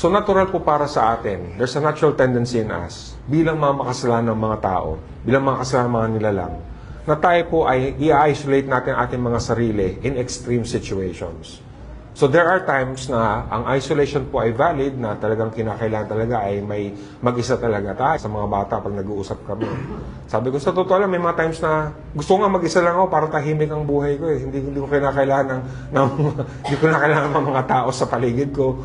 So natural po para sa atin, there's a natural tendency in us, bilang mga makasalanan ng mga tao, bilang mga kasalanan ng mga nilalang, na tayo po ay i-isolate natin ating mga sarili in extreme situations. So there are times na ang isolation po ay valid, na talagang kinakailangan talaga ay may mag-isa talaga tayo. Sa mga bata, pag nag-uusap kami, sabi ko sa totoo lang, may mga times na gusto nga mag-isa lang ako para tahimik ang buhay ko. Hindi ko kinakailangan hindi ko kinakailangan ng mga tao sa paligid ko.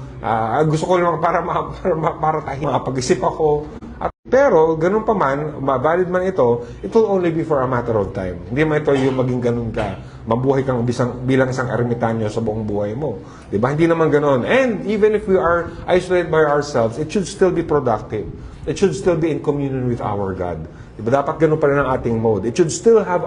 Gusto ko lang para tahimik, makapag-isip ako. Pero, ganun pa man, valid man ito, it will only be for a matter of time. Hindi man ito yung maging ganun ka, mabuhay kang bilang isang ermitanyo sa buong buhay mo. Diba? Hindi naman ganun. And even if we are isolated by ourselves, it should still be productive. It should still be in communion with our God. Diba? Dapat ganun pa rin ang ating mode. It should still have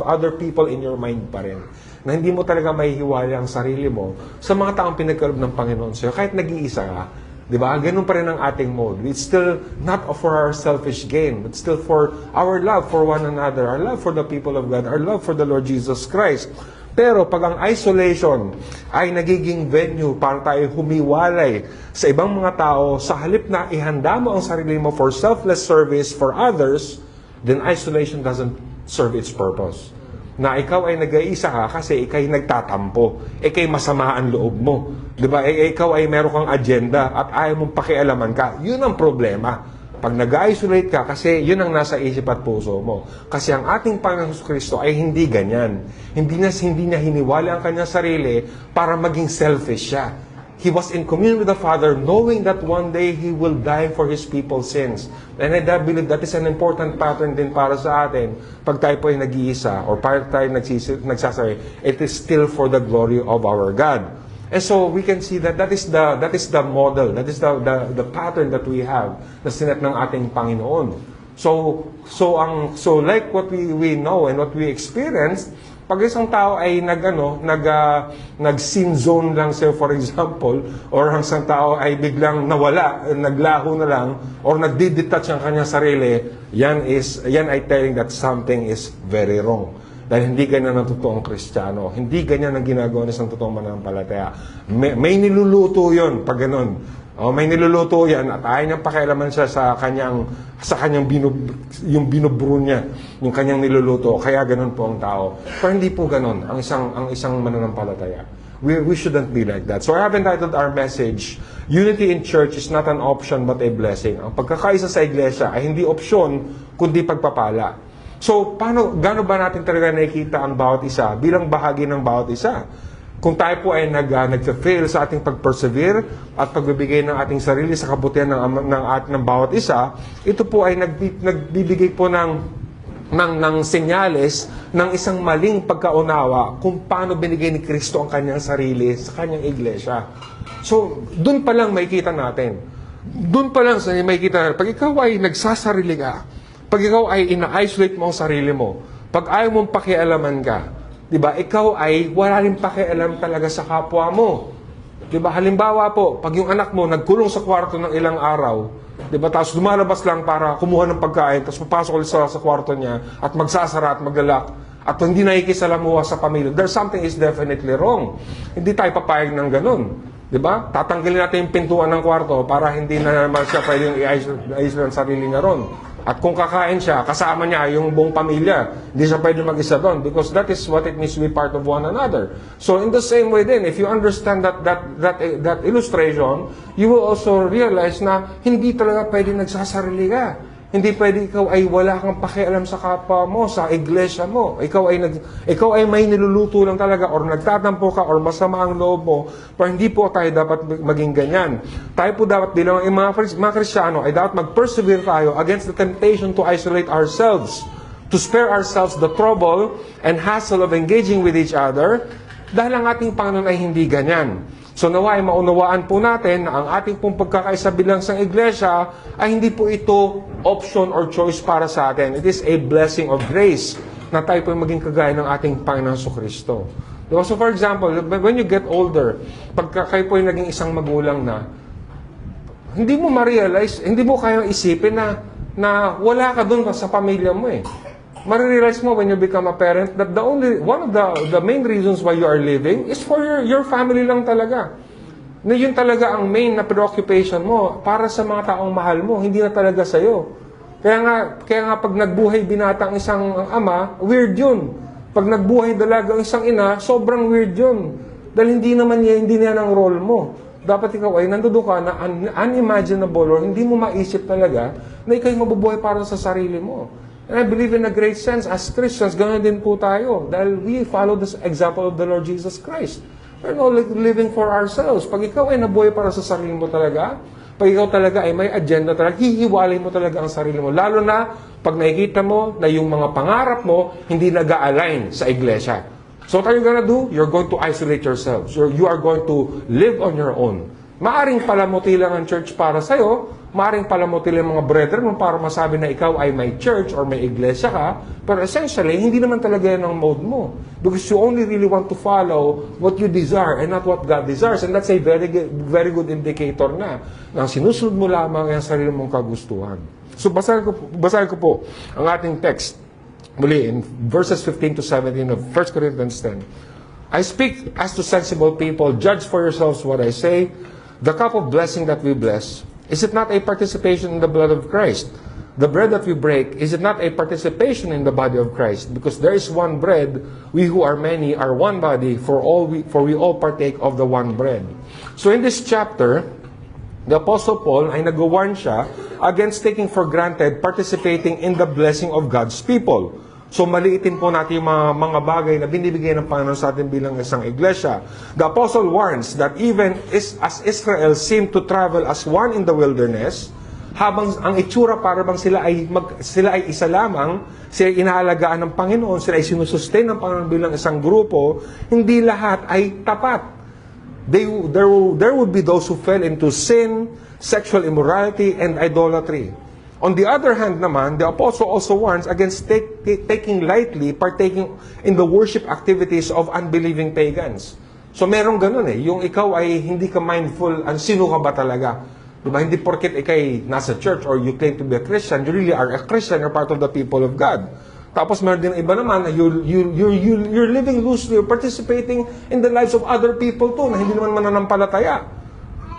other people in your mind pa rin. Na hindi mo talaga mahihiwalay ang sarili mo sa mga taong pinagkaloob ng Panginoon sa'yo. Kahit nag-iisa ka, diba? Ganun pa rin ang ating mode. It's still not for our selfish gain, but still for our love for one another, our love for the people of God, our love for the Lord Jesus Christ. Pero pag ang isolation ay nagiging venue para tayo humiwalay sa ibang mga tao, sa halip na ihanda mo ang sarili mo for selfless service for others, then isolation doesn't serve its purpose. Na ikaw ay nag-iisa ka kasi ikay nagtatampo, ikay masama ang loob mo. Diba? Ikaw ay meron kang agenda at ayaw mong pakialaman ka. Yun ang problema. Pag nag-isolate ka, kasi yun ang nasa isip at puso mo. Kasi ang ating Panginoon Kristo ay hindi ganyan. Hindi niya hiniwala ang kanyang sarili para maging selfish siya. He was in communion with the Father, knowing that one day He will die for His people's sins. And I believe that is an important pattern din para sa atin. Pag tayo po ay nag-iisa, or pag tayo nagsasabi, it is still for the glory of our God. And so we can see that that is the model, that is the pattern that we have na sinet ng ating Panginoon. So like what we know and what we experienced, pag isang tao ay nag-sin zone lang siya, for example, or ang isang tao ay biglang nawala, naglaho na lang, or nagdi-detach ang kanyang sarili, yan ay telling that something is very wrong. Dahil hindi ganyan ang totoong Kristiyano. Hindi ganyan ang ginagawa ng isang totoong mananampalataya. May niluluto yun pag ganun. May niluluto yan at ayaw niyang pakialaman siya sa kanyang yung binubro niya, yung kanyang niluluto. Kaya ganun po ang tao. Pero hindi po ganun ang isang mananampalataya. We shouldn't be like that. So I have entitled our message, Unity in Church is not an option but a blessing. Ang pagkakaisa sa iglesia ay hindi opsyon, kundi pagpapala. So, gaano ba natin talaga nakikita ang bawat isa bilang bahagi ng bawat isa? Kung tayo po ay nag-fail sa ating pag-persevere at pagbibigay ng ating sarili sa kabutihan ng bawat isa, ito po ay nagbibigay po ng senyales ng isang maling pagkaunawa kung paano binigay ni Kristo ang kanyang sarili sa kanyang iglesia. So, dun pa lang makikita natin. Dun pa lang makikita natin. Pag ikaw ay nagsasarili ka, pag ikaw ay ina-isolate mo ang sarili mo, pag ayaw mong pakialaman ka, diba, ikaw ay wala rin pakialam talaga sa kapwa mo. Diba, halimbawa po, pag yung anak mo nagkulong sa kwarto ng ilang araw, diba, tapos lumalabas lang para kumuha ng pagkain, tapos papasok ulit sa kwarto niya, at magsasara at maglalak, at hindi nakikisalamuha sa pamilya, there's something is definitely wrong. Hindi tayo papayag ng ganun. Diba? Tatanggalin natin yung pintuan ng kwarto para hindi na naman siya pwedeng i-isolate ang sarili niya ron. At kung kakain siya, kasama niya yung buong pamilya. Hindi siya pwede mag-isa doon because that is what it means to be part of one another. So in the same way din, if you understand that illustration, you will also realize na hindi talaga pwede nagsasarili ka. Hindi pwede ikaw ay wala kang pakialam sa kapwa mo, sa iglesia mo. Ikaw ay may niluluto lang talaga or nagtatampo ka or masama ang loob mo. Pero hindi po tayo dapat maging ganyan. Tayo po dapat bilang mga Kristiyano ay dapat mag-persevere tayo against the temptation to isolate ourselves, to spare ourselves the trouble and hassle of engaging with each other dahil ang ating Panginoon ay hindi ganyan. So nawa ay maunawaan po natin na ang ating pong pagkakaisa bilang sa iglesia ay hindi po ito option or choice para sa atin. It is a blessing of grace na tayo po maging kagaya ng ating Panginoon Kristo. Diba? So for example, when you get older, pagka kayo po ay naging isang magulang na, hindi mo ma-realize, hindi mo kayang isipin na wala ka dun sa pamilya mo eh. Marirealize mo when you become a parent that one of the main reasons why you are living is for your family lang talaga. Na yun talaga ang main na preoccupation mo para sa mga taong mahal mo, hindi na talaga sa'yo. Kaya nga pag nagbuhay binata ang isang ama, weird yun. Pag nagbuhay dalaga ang isang ina, sobrang weird yun. Dahil hindi na ang role mo. Dapat ikaw ay nandoon ka na unimaginable or hindi mo maisip talaga na ikaw ay mabubuhay para sa sarili mo. And I believe in a great sense, as Christians, ganoon din po tayo. Dahil we follow the example of the Lord Jesus Christ. We're not living for ourselves. Pag ikaw ay nabuhay para sa sarili mo talaga, pag ikaw talaga ay may agenda talaga, hihiwalay mo talaga ang sarili mo. Lalo na pag nakikita mo na yung mga pangarap mo hindi nag-a-align sa iglesia. So what are you gonna do? You're going to isolate yourselves. You are going to live on your own. Maaring palamuti lang ang church para sa'yo, maaring palamuti lang mga brethren mo para masabi na ikaw ay may church or may iglesia ka, pero essentially, hindi naman talaga yan ang mode mo. Because you only really want to follow what you desire and not what God desires. And that's a very good indicator na sinusunod mo lamang ang sarili mong kagustuhan. So basahin ko po ang ating text. Muli, in verses 15 to 17 of 1 Corinthians 10. I speak as to sensible people, judge for yourselves what I say. The cup of blessing that we bless, is it not a participation in the blood of Christ? The bread that we break, is it not a participation in the body of Christ? Because there is one bread, we who are many are one body, for we all partake of the one bread. So in this chapter, the Apostle Paul ay nag-warn siya against taking for granted participating in the blessing of God's people. So maliitin po natin yung mga bagay na binibigay ng Panginoon sa atin bilang isang iglesia. The Apostle warns that even as Israel seemed to travel as one in the wilderness, habang ang itsura para bang sila ay isa lamang, sila ay inaalagaan ng Panginoon, sila ay sinusustain ng Panginoon bilang isang grupo, hindi lahat ay tapat. There would be those who fell into sin, sexual immorality, and idolatry. On the other hand naman, the apostle also warns against taking lightly, partaking in the worship activities of unbelieving pagans. So merong ganun yung ikaw ay hindi ka mindful, sino ka ba talaga? Diba? Hindi porket ikay nasa church or you claim to be a Christian, you really are a Christian, you're part of the people of God. Tapos meron din iba naman, you're living loosely, you're participating in the lives of other people too, na hindi naman mananampalataya.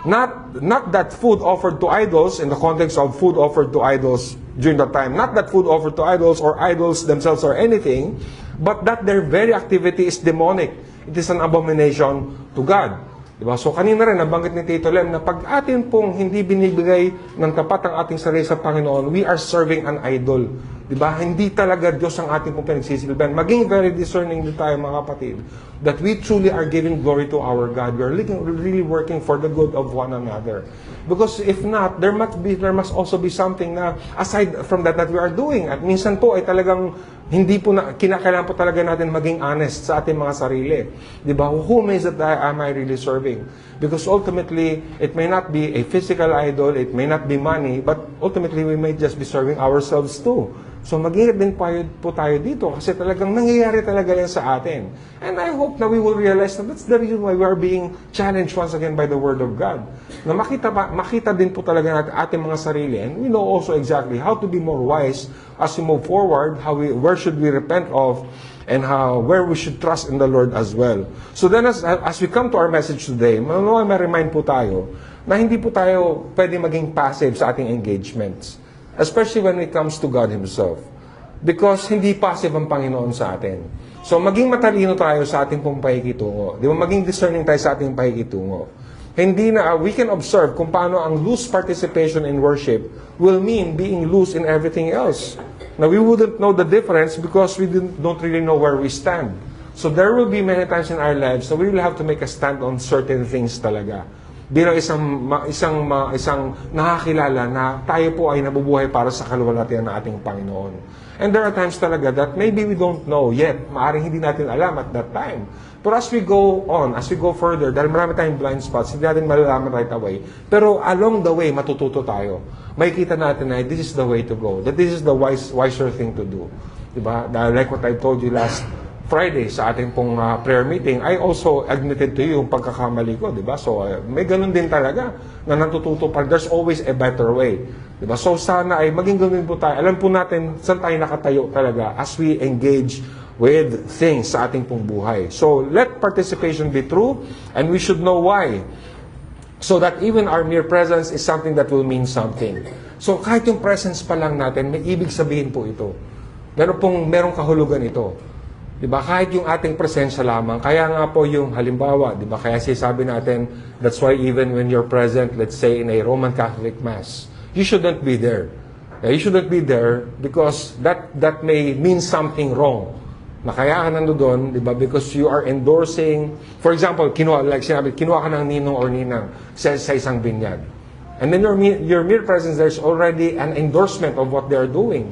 Not that food offered to idols in the context of food offered to idols during that time. Not that food offered to idols or idols themselves or anything, but that their very activity is demonic. It is an abomination to God. Diba? So kanina rin, nabanggit ni Tito Lem na pag atin pong hindi binibigay ng tapat ang ating sarili sa Panginoon, we are serving an idol. Diba? Hindi talaga Diyos ang ating pong pinagsisilbihan. Maging very discerning din tayo mga kapatid, that we truly are giving glory to our God. We are really working for the good of one another. Because if not, there must also be something na aside from that we are doing. At minsan po ay talagang hindi po kinakailangan po talaga natin maging honest sa ating mga sarili. Diba? Whom is it that am I really serving? Because ultimately, it may not be a physical idol, it may not be money, but ultimately we may just be serving ourselves too. So mag-ingat din po tayo dito kasi talagang nangyayari talaga yan sa atin. And I hope na we will realize that that's the reason why we are being challenged once again by the Word of God. Na makita din po talaga natin ating mga sarili, and we know also exactly how to be more wise as we move forward, where should we repent of, and where we should trust in the Lord as well. So then as we come to our message today, may remind po tayo na hindi po tayo pwede maging passive sa ating engagements. Especially when it comes to God Himself. Because hindi passive ang Panginoon sa atin. So maging matalino tayo sa ating pong pakikitungo. Di ba? Maging discerning tayo sa ating pakikitungo. We can observe kung paano ang loose participation in worship will mean being loose in everything else. Now, we wouldn't know the difference because we don't really know where we stand. So there will be many times in our lives that we will have to make a stand on certain things talaga. Bilang isang nakakilala na tayo po ay nabubuhay para sa kaluwalhatian ng ating Panginoon. And there are times talaga that maybe we don't know yet. Maaring hindi natin alam at that time. But as we go on, as we go further, dahil marami tayong blind spots, hindi natin malalaman right away. Pero along the way, matututo tayo. Makikita natin na this is the way to go. That this is the wiser thing to do. Diba? Like what I told you last Friday sa ating pong prayer meeting, I also admitted to you yung pagkakamali ko, di ba? So, may ganun din talaga na natututo pa. There's always a better way. Di ba? So, sana ay maging ganun po tayo. Alam po natin saan tayo nakatayo talaga as we engage with things sa ating pong buhay. So, let participation be true and we should know why. So that even our mere presence is something that will mean something. So kahit yung presence pa lang natin, may ibig sabihin po ito. Merong kahulugan ito. Diba? Kahit yung ating presensya lamang. Kaya nga po yung halimbawa, diba? Kaya sabi natin, that's why even when you're present, let's say in a Roman Catholic Mass, you shouldn't be there. You shouldn't be there because that may mean something wrong. Na kaya ka nandoon, di ba? Because you are endorsing, for example, kinuha ka ng ninong or ninang sa isang binyag. And then your mere presence, there's already an endorsement of what they're doing.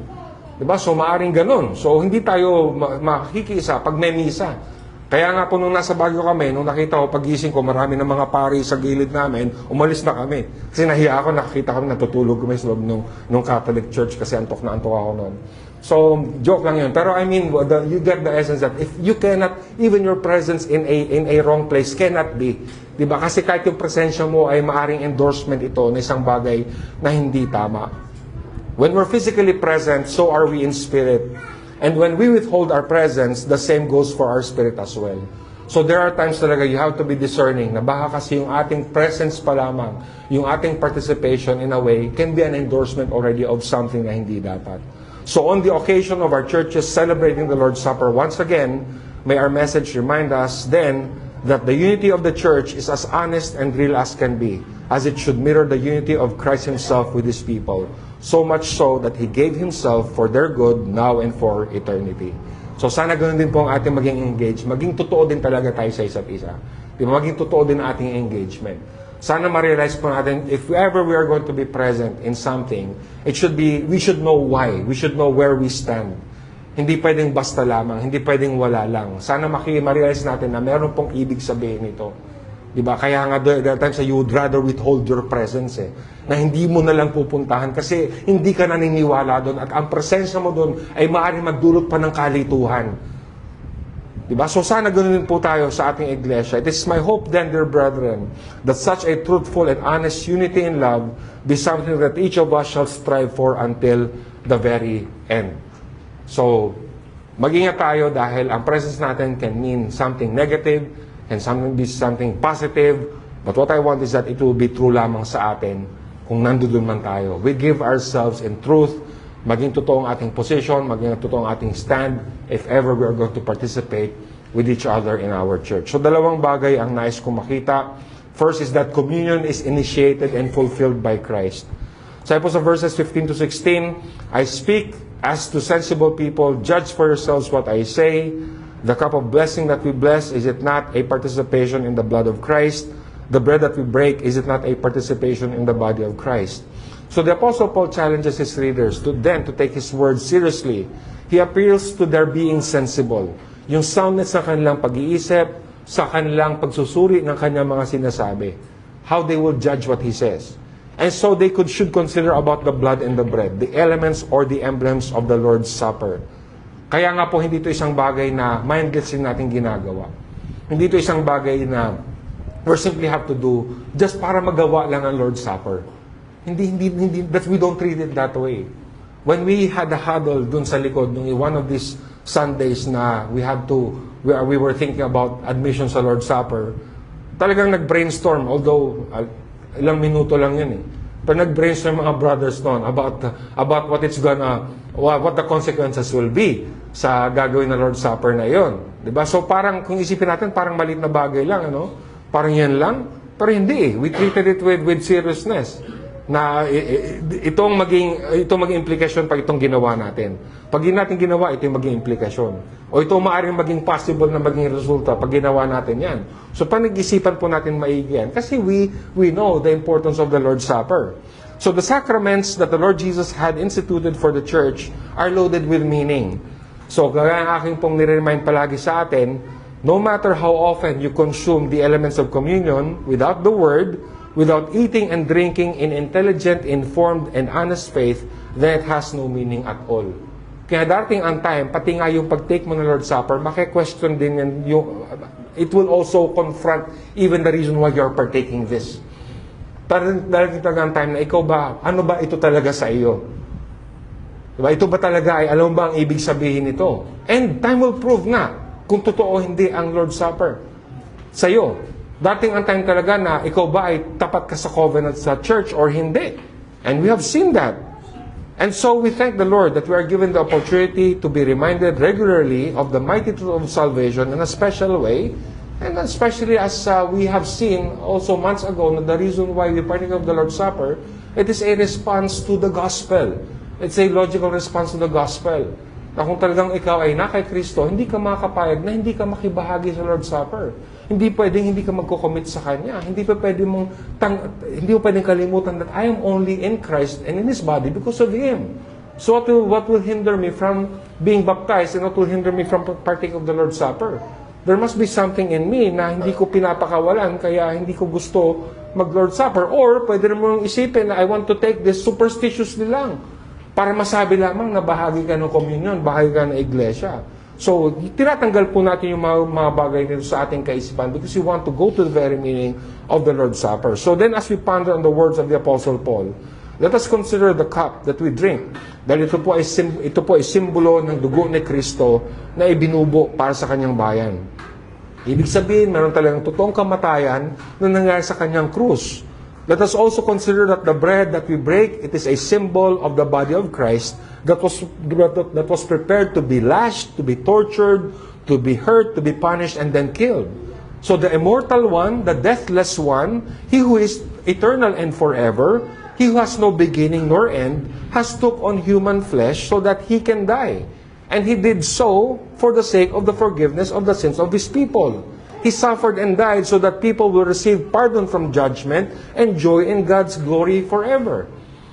Di ba? So, maaring ganun. So, hindi tayo makikisa pag may misa. Kaya nga po nung nasa Baguio kami, nung nakita ko pagising ko, marami ng mga pari sa gilid namin, umalis na kami. Kasi nahiya ako, nakakita kami, natutulog kami sa loob nung Catholic Church kasi antok na antok ako noon. So, joke lang yun. Pero I mean, you get the essence that if you cannot, even your presence in a wrong place cannot be. Diba? Kasi kahit yung presensya mo ay maaring endorsement ito na isang bagay na hindi tama. When we're physically present, so are we in spirit. And when we withhold our presence, the same goes for our spirit as well. So there are times talaga you have to be discerning na baka kasi yung ating presence pa lamang, yung ating participation in a way, can be an endorsement already of something na hindi dapat. So on the occasion of our churches celebrating the Lord's Supper, once again, may our message remind us then that the unity of the church is as honest and real as can be, as it should mirror the unity of Christ Himself with His people. So much so that He gave Himself for their good now and for eternity. So sana ganoon din po ang ating maging engage. Maging totoo din talaga tayo sa isa't isa. Diba? Maging totoo din ang ating engagement. Sana ma-realize po natin, if ever we are going to be present in something, we should know why. We should know where we stand. Hindi pwedeng basta lamang, hindi pwedeng wala lang. Sana ma-realize natin na meron pong ibig sabihin ito. Diba? Kaya nga, there are times you would rather withhold your presence na hindi mo na lang pupuntahan kasi hindi ka naniniwala doon at ang presensya mo doon ay maaaring magdulot pa ng kalituhan. Diba? So sana ganoon po tayo sa ating iglesia. It is my hope then, dear brethren, that such a truthful and honest unity in love be something that each of us shall strive for until the very end. So, mag-ingat tayo dahil ang presence natin can mean something negative and something positive. But what I want is that it will be true lamang sa atin kung nandoon man tayo. We give ourselves in truth, maging totoo ang ating position, maging totoo ang ating stand, if ever we are going to participate with each other in our church. So dalawang bagay ang nais kong makita. First is that communion is initiated and fulfilled by Christ. Sabi po sa verses 15 to 16, I speak as to sensible people, judge for yourselves what I say. The cup of blessing that we bless, is it not a participation in the blood of Christ? The bread that we break, is it not a participation in the body of Christ? So the Apostle Paul challenges his readers to take his words seriously. He appeals to their being sensible. Yung soundness ng kanilang pag-iisip, sa kanilang pagsusuri ng kanyang mga sinasabi. How they will judge what he says. And so they should consider about the blood and the bread, the elements or the emblems of the Lord's Supper. Kaya nga po, hindi ito isang bagay na mindless din natin ginagawa. Hindi ito isang bagay na we simply have to do just para magawa lang ang Lord's Supper. Hindi, that we don't treat it that way. When we had a huddle dun sa likod, nung one of these Sundays na we were thinking about admission sa Lord's Supper, talagang nag-brainstorm, although ilang minuto lang yun Pero nag-brainstorm mga brothers noon about what the consequences will be sa gagawin na Lord's Supper na yon. Diba? So parang, kung isipin natin, parang maliit na bagay lang, Parang yan lang. Pero hindi We treated it with seriousness. Na itong maging implikasyon pag itong ginawa natin. Pag hindi natin ginawa, ito yung maging implikasyon. O ito maaaring maging possible na maging resulta pag ginawa natin yan. So panag-isipan po natin maigi yan. Kasi we know the importance of the Lord's Supper. So the sacraments that the Lord Jesus had instituted for the church are loaded with meaning. So kaya ang aking pong nire-remind palagi sa atin, no matter how often you consume the elements of communion without the Word, without eating and drinking in intelligent, informed, and honest faith, then it has no meaning at all. Kaya darating ang time, pati nga yung pag-take mo ng Lord's Supper, maki-question din yan, it will also confront even the reason why you're partaking this. Darating ang time na ikaw ba, ano ba ito talaga sa iyo? Diba? Ito ba talaga ay, alam ba ang ibig sabihin nito? And time will prove nga kung totoo hindi ang Lord's Supper sa iyo. Dating ang time talaga na ikaw ba ay tapat ka sa covenant sa church or hindi. And we have seen that. And so we thank the Lord that we are given the opportunity to be reminded regularly of the mighty truth of salvation in a special way. And especially as we have seen also months ago, na the reason why we partake of the Lord's Supper, it is a response to the gospel. It's a logical response to the gospel. Na kung talagang ikaw ay na kay Kristo, hindi ka makakapayag na hindi ka makibahagi sa Lord's Supper. Hindi pwedeng hindi ka magko-commit sa Kanya. Hindi mo pwedeng kalimutan that I am only in Christ and in His body because of Him. So what will hinder me from being baptized and what will hinder me from partaking of the Lord's Supper? There must be something in me na hindi ko pinapakawalan kaya hindi ko gusto mag-Lord's Supper. Or pwede mong isipin na I want to take this superstitiously lang para masabi lamang na bahagi ka ng communion, bahagi ka ng iglesia. So, tinatanggal po natin yung mga bagay nito sa ating kaisipan because we want to go to the very meaning of the Lord's Supper. So then as we ponder on the words of the Apostle Paul, let us consider the cup that we drink. Dahil ito po ay simbolo ng dugo ni Kristo na ibinubo para sa kanyang bayan. Ibig sabihin, meron talagang totoong kamatayan na nangyari sa kanyang krus. Let us also consider that the bread that we break, it is a symbol of the body of Christ that was prepared to be lashed, to be tortured, to be hurt, to be punished, and then killed. So the immortal one, the deathless one, He who is eternal and forever, He who has no beginning nor end, has took on human flesh so that He can die. And He did so for the sake of the forgiveness of the sins of His people. He suffered and died so that people will receive pardon from judgment and joy in God's glory forever.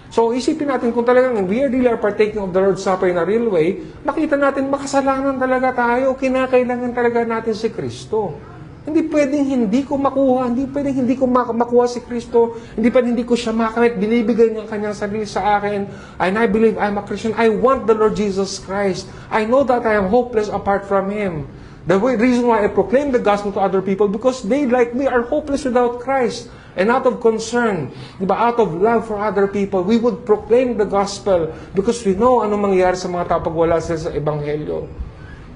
So isipin natin kung talagang we really are partaking of the Lord's Supper in a real way, makita natin makasalanan talaga tayo, kinakailangan talaga natin si Kristo. Hindi pwedeng hindi ko makuha, hindi pwedeng hindi ko makuha si Kristo, hindi pwedeng hindi ko siya makamit, binibigay niya ang kanyang sarili sa akin, and I believe I'm a Christian. I want the Lord Jesus Christ. I know that I am hopeless apart from Him. The reason why I proclaim the gospel to other people, because they, like me, are hopeless without Christ. And out of concern, out of love for other people, we would proclaim the gospel because we know ano mangyayari sa mga tao pag wala sila sa Ebanghelyo.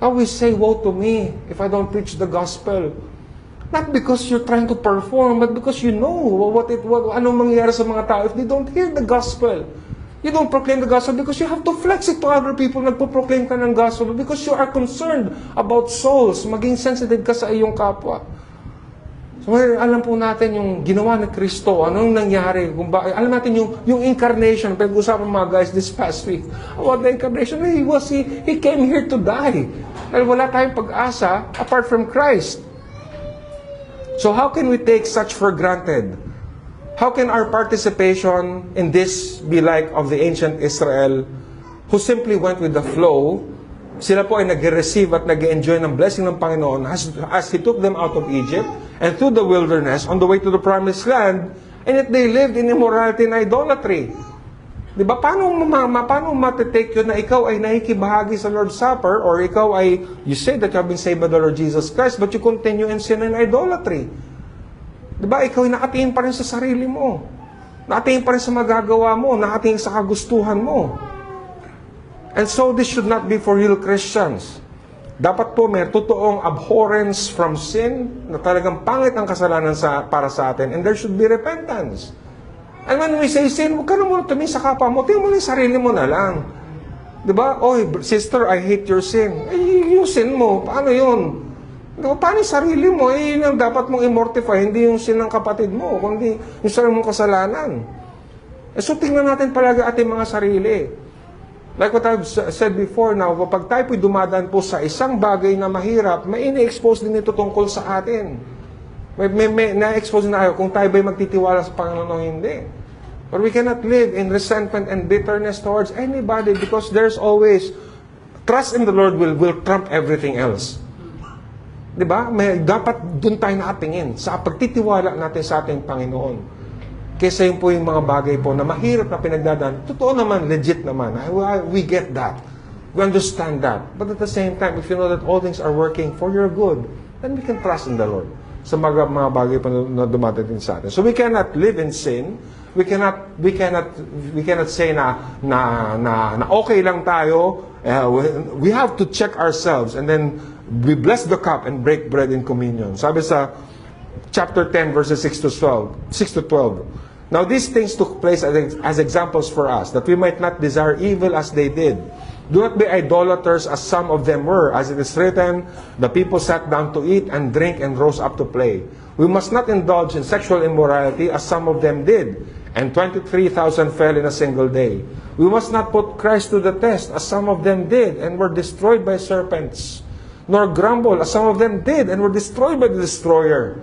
Now we say, woe to me if I don't preach the gospel. Not because you're trying to perform, but because you know ano mangyayari sa mga tao if they don't hear the gospel. You don't proclaim the gospel because you have to flex it to other people. Nagpo-proclaim ka ng gospel because you are concerned about souls. Maging sensitive ka sa iyong kapwa. So, alam po natin yung ginawa ni Kristo. Anong nangyari? Alam natin yung incarnation. Pag-usapan mga guys this past week about the incarnation. He came here to die. Dahil wala tayong pag-asa apart from Christ. So how can we take such for granted? How can our participation in this be like of the ancient Israel who simply went with the flow? Sila po ay nag-receive at nag-enjoy ng blessing ng Panginoon as He took them out of Egypt and through the wilderness on the way to the promised land, and yet they lived in immorality and idolatry. Diba? Paano matitake yun na ikaw ay nakikibahagi sa Lord's Supper or ikaw ay, you say that you have been saved by the Lord Jesus Christ, but you continue in sin and idolatry? Diba? Ikaw ay nakatingin pa rin sa sarili mo. Nakatingin pa rin sa magagawa mo. Nakatingin sa kagustuhan mo. And so this should not be for real Christians. Dapat po may totoong abhorrence from sin na talagang pangit ang kasalanan para sa atin, and there should be repentance. And when we say sin, huwag ka na muna tumingin sa kapwa mo, tingin mo na yung sarili mo na lang. Diba? Oy, sister, I hate your sin. Eh, yung sin mo, paano yun? Diba? Paano yung sarili mo? Eh, yun ang dapat mong immortify, hindi yung sin ng kapatid mo, kundi yung sarili mong kasalanan. Eh, so tingnan natin palagi ating mga sarili. Like what I've said before now, kapag tayo po'y dumadaan po sa isang bagay na mahirap, may ina-expose din ito tungkol sa atin. May na-expose na tayo kung tayo ba'y magtitiwala sa Panginoon o hindi. But we cannot live in resentment and bitterness towards anybody because there's always trust in the Lord will trump everything else. Diba? Dapat dun tayo nakatingin sa pagtitiwala natin sa ating Panginoon. Kesa yun po yung mga bagay po na mahirap na pinagdadaan. Totoo naman, legit naman. We get that. We understand that. But at the same time, if you know that all things are working for your good, then we can trust in the Lord sa mga bagay pa na dumadating sa atin. So we cannot live in sin. We cannot say na okay lang tayo. We have to check ourselves and then we bless the cup and break bread in communion. Sabi sa chapter 10, verses 6 to 12. 6 to 12. Now these things took place as examples for us, that we might not desire evil as they did. Do not be idolaters as some of them were. As it is written, the people sat down to eat and drink and rose up to play. We must not indulge in sexual immorality as some of them did, and 23,000 fell in a single day. We must not put Christ to the test as some of them did and were destroyed by serpents, nor grumble as some of them did and were destroyed by the destroyer.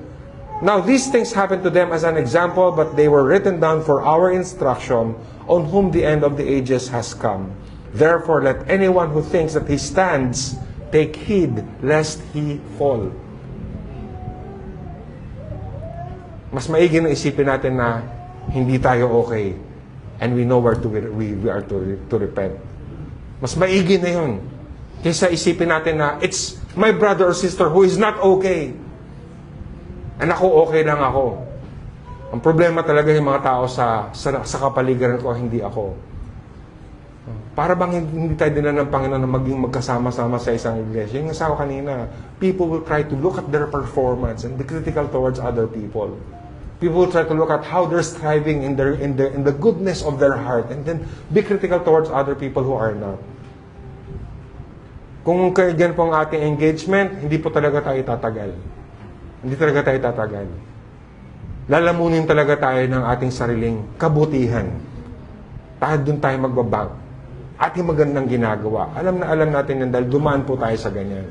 Now these things happened to them as an example, but they were written down for our instruction, on whom the end of the ages has come. Therefore, let anyone who thinks that he stands take heed lest he fall. Mas maigi na isipin natin na hindi tayo okay and we know where we are to repent. Mas maigi na yun kaysa isipin natin na it's my brother or sister who is not okay and ako okay lang ako. Ang problema talaga yung mga tao sa kapaligiran ko, hindi ako. Para bang hindi tayo dinala ng Panginoon na maging magkasama-sama sa isang iglesia. Yung nasawa kanina, people will try to look at their performance and be critical towards other people. People will try to look at how they're striving in the goodness of their heart, and then be critical towards other people who are not. Kung ganyan po ang ating engagement, hindi po talaga tayo tatagal. Hindi talaga tayo tatagal. Lalamunin talaga tayo ng ating sariling kabutihan. Doon tayo magbabank. Ating magandang ginagawa. Alam natin yan dahil dumaan po tayo sa ganyan.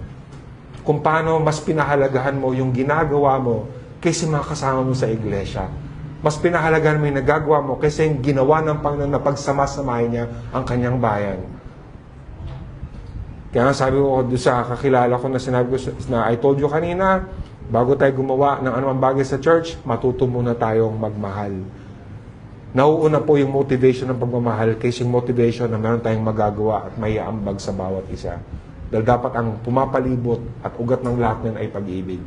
Kung paano mas pinahalagahan mo yung ginagawa mo kaysa mga kasama mo sa iglesia. Mas pinahalagahan mo yung nagagawa mo kaysa yung ginawa ng Panginoon na pagsama-samahin niya ang kanyang bayan. Kaya sabi ko doon sa kakilala ko na sinabi ko na I told you kanina, bago tayo gumawa ng anumang bagay sa church, matuto muna tayong magmahal. Nauuna po yung motivation ng pagmamahal kaysa yung motivation na meron tayong magagawa at may aambag sa bawat isa. Dahil dapat ang pumapalibot at ugat ng lahat nun ay pag-ibig.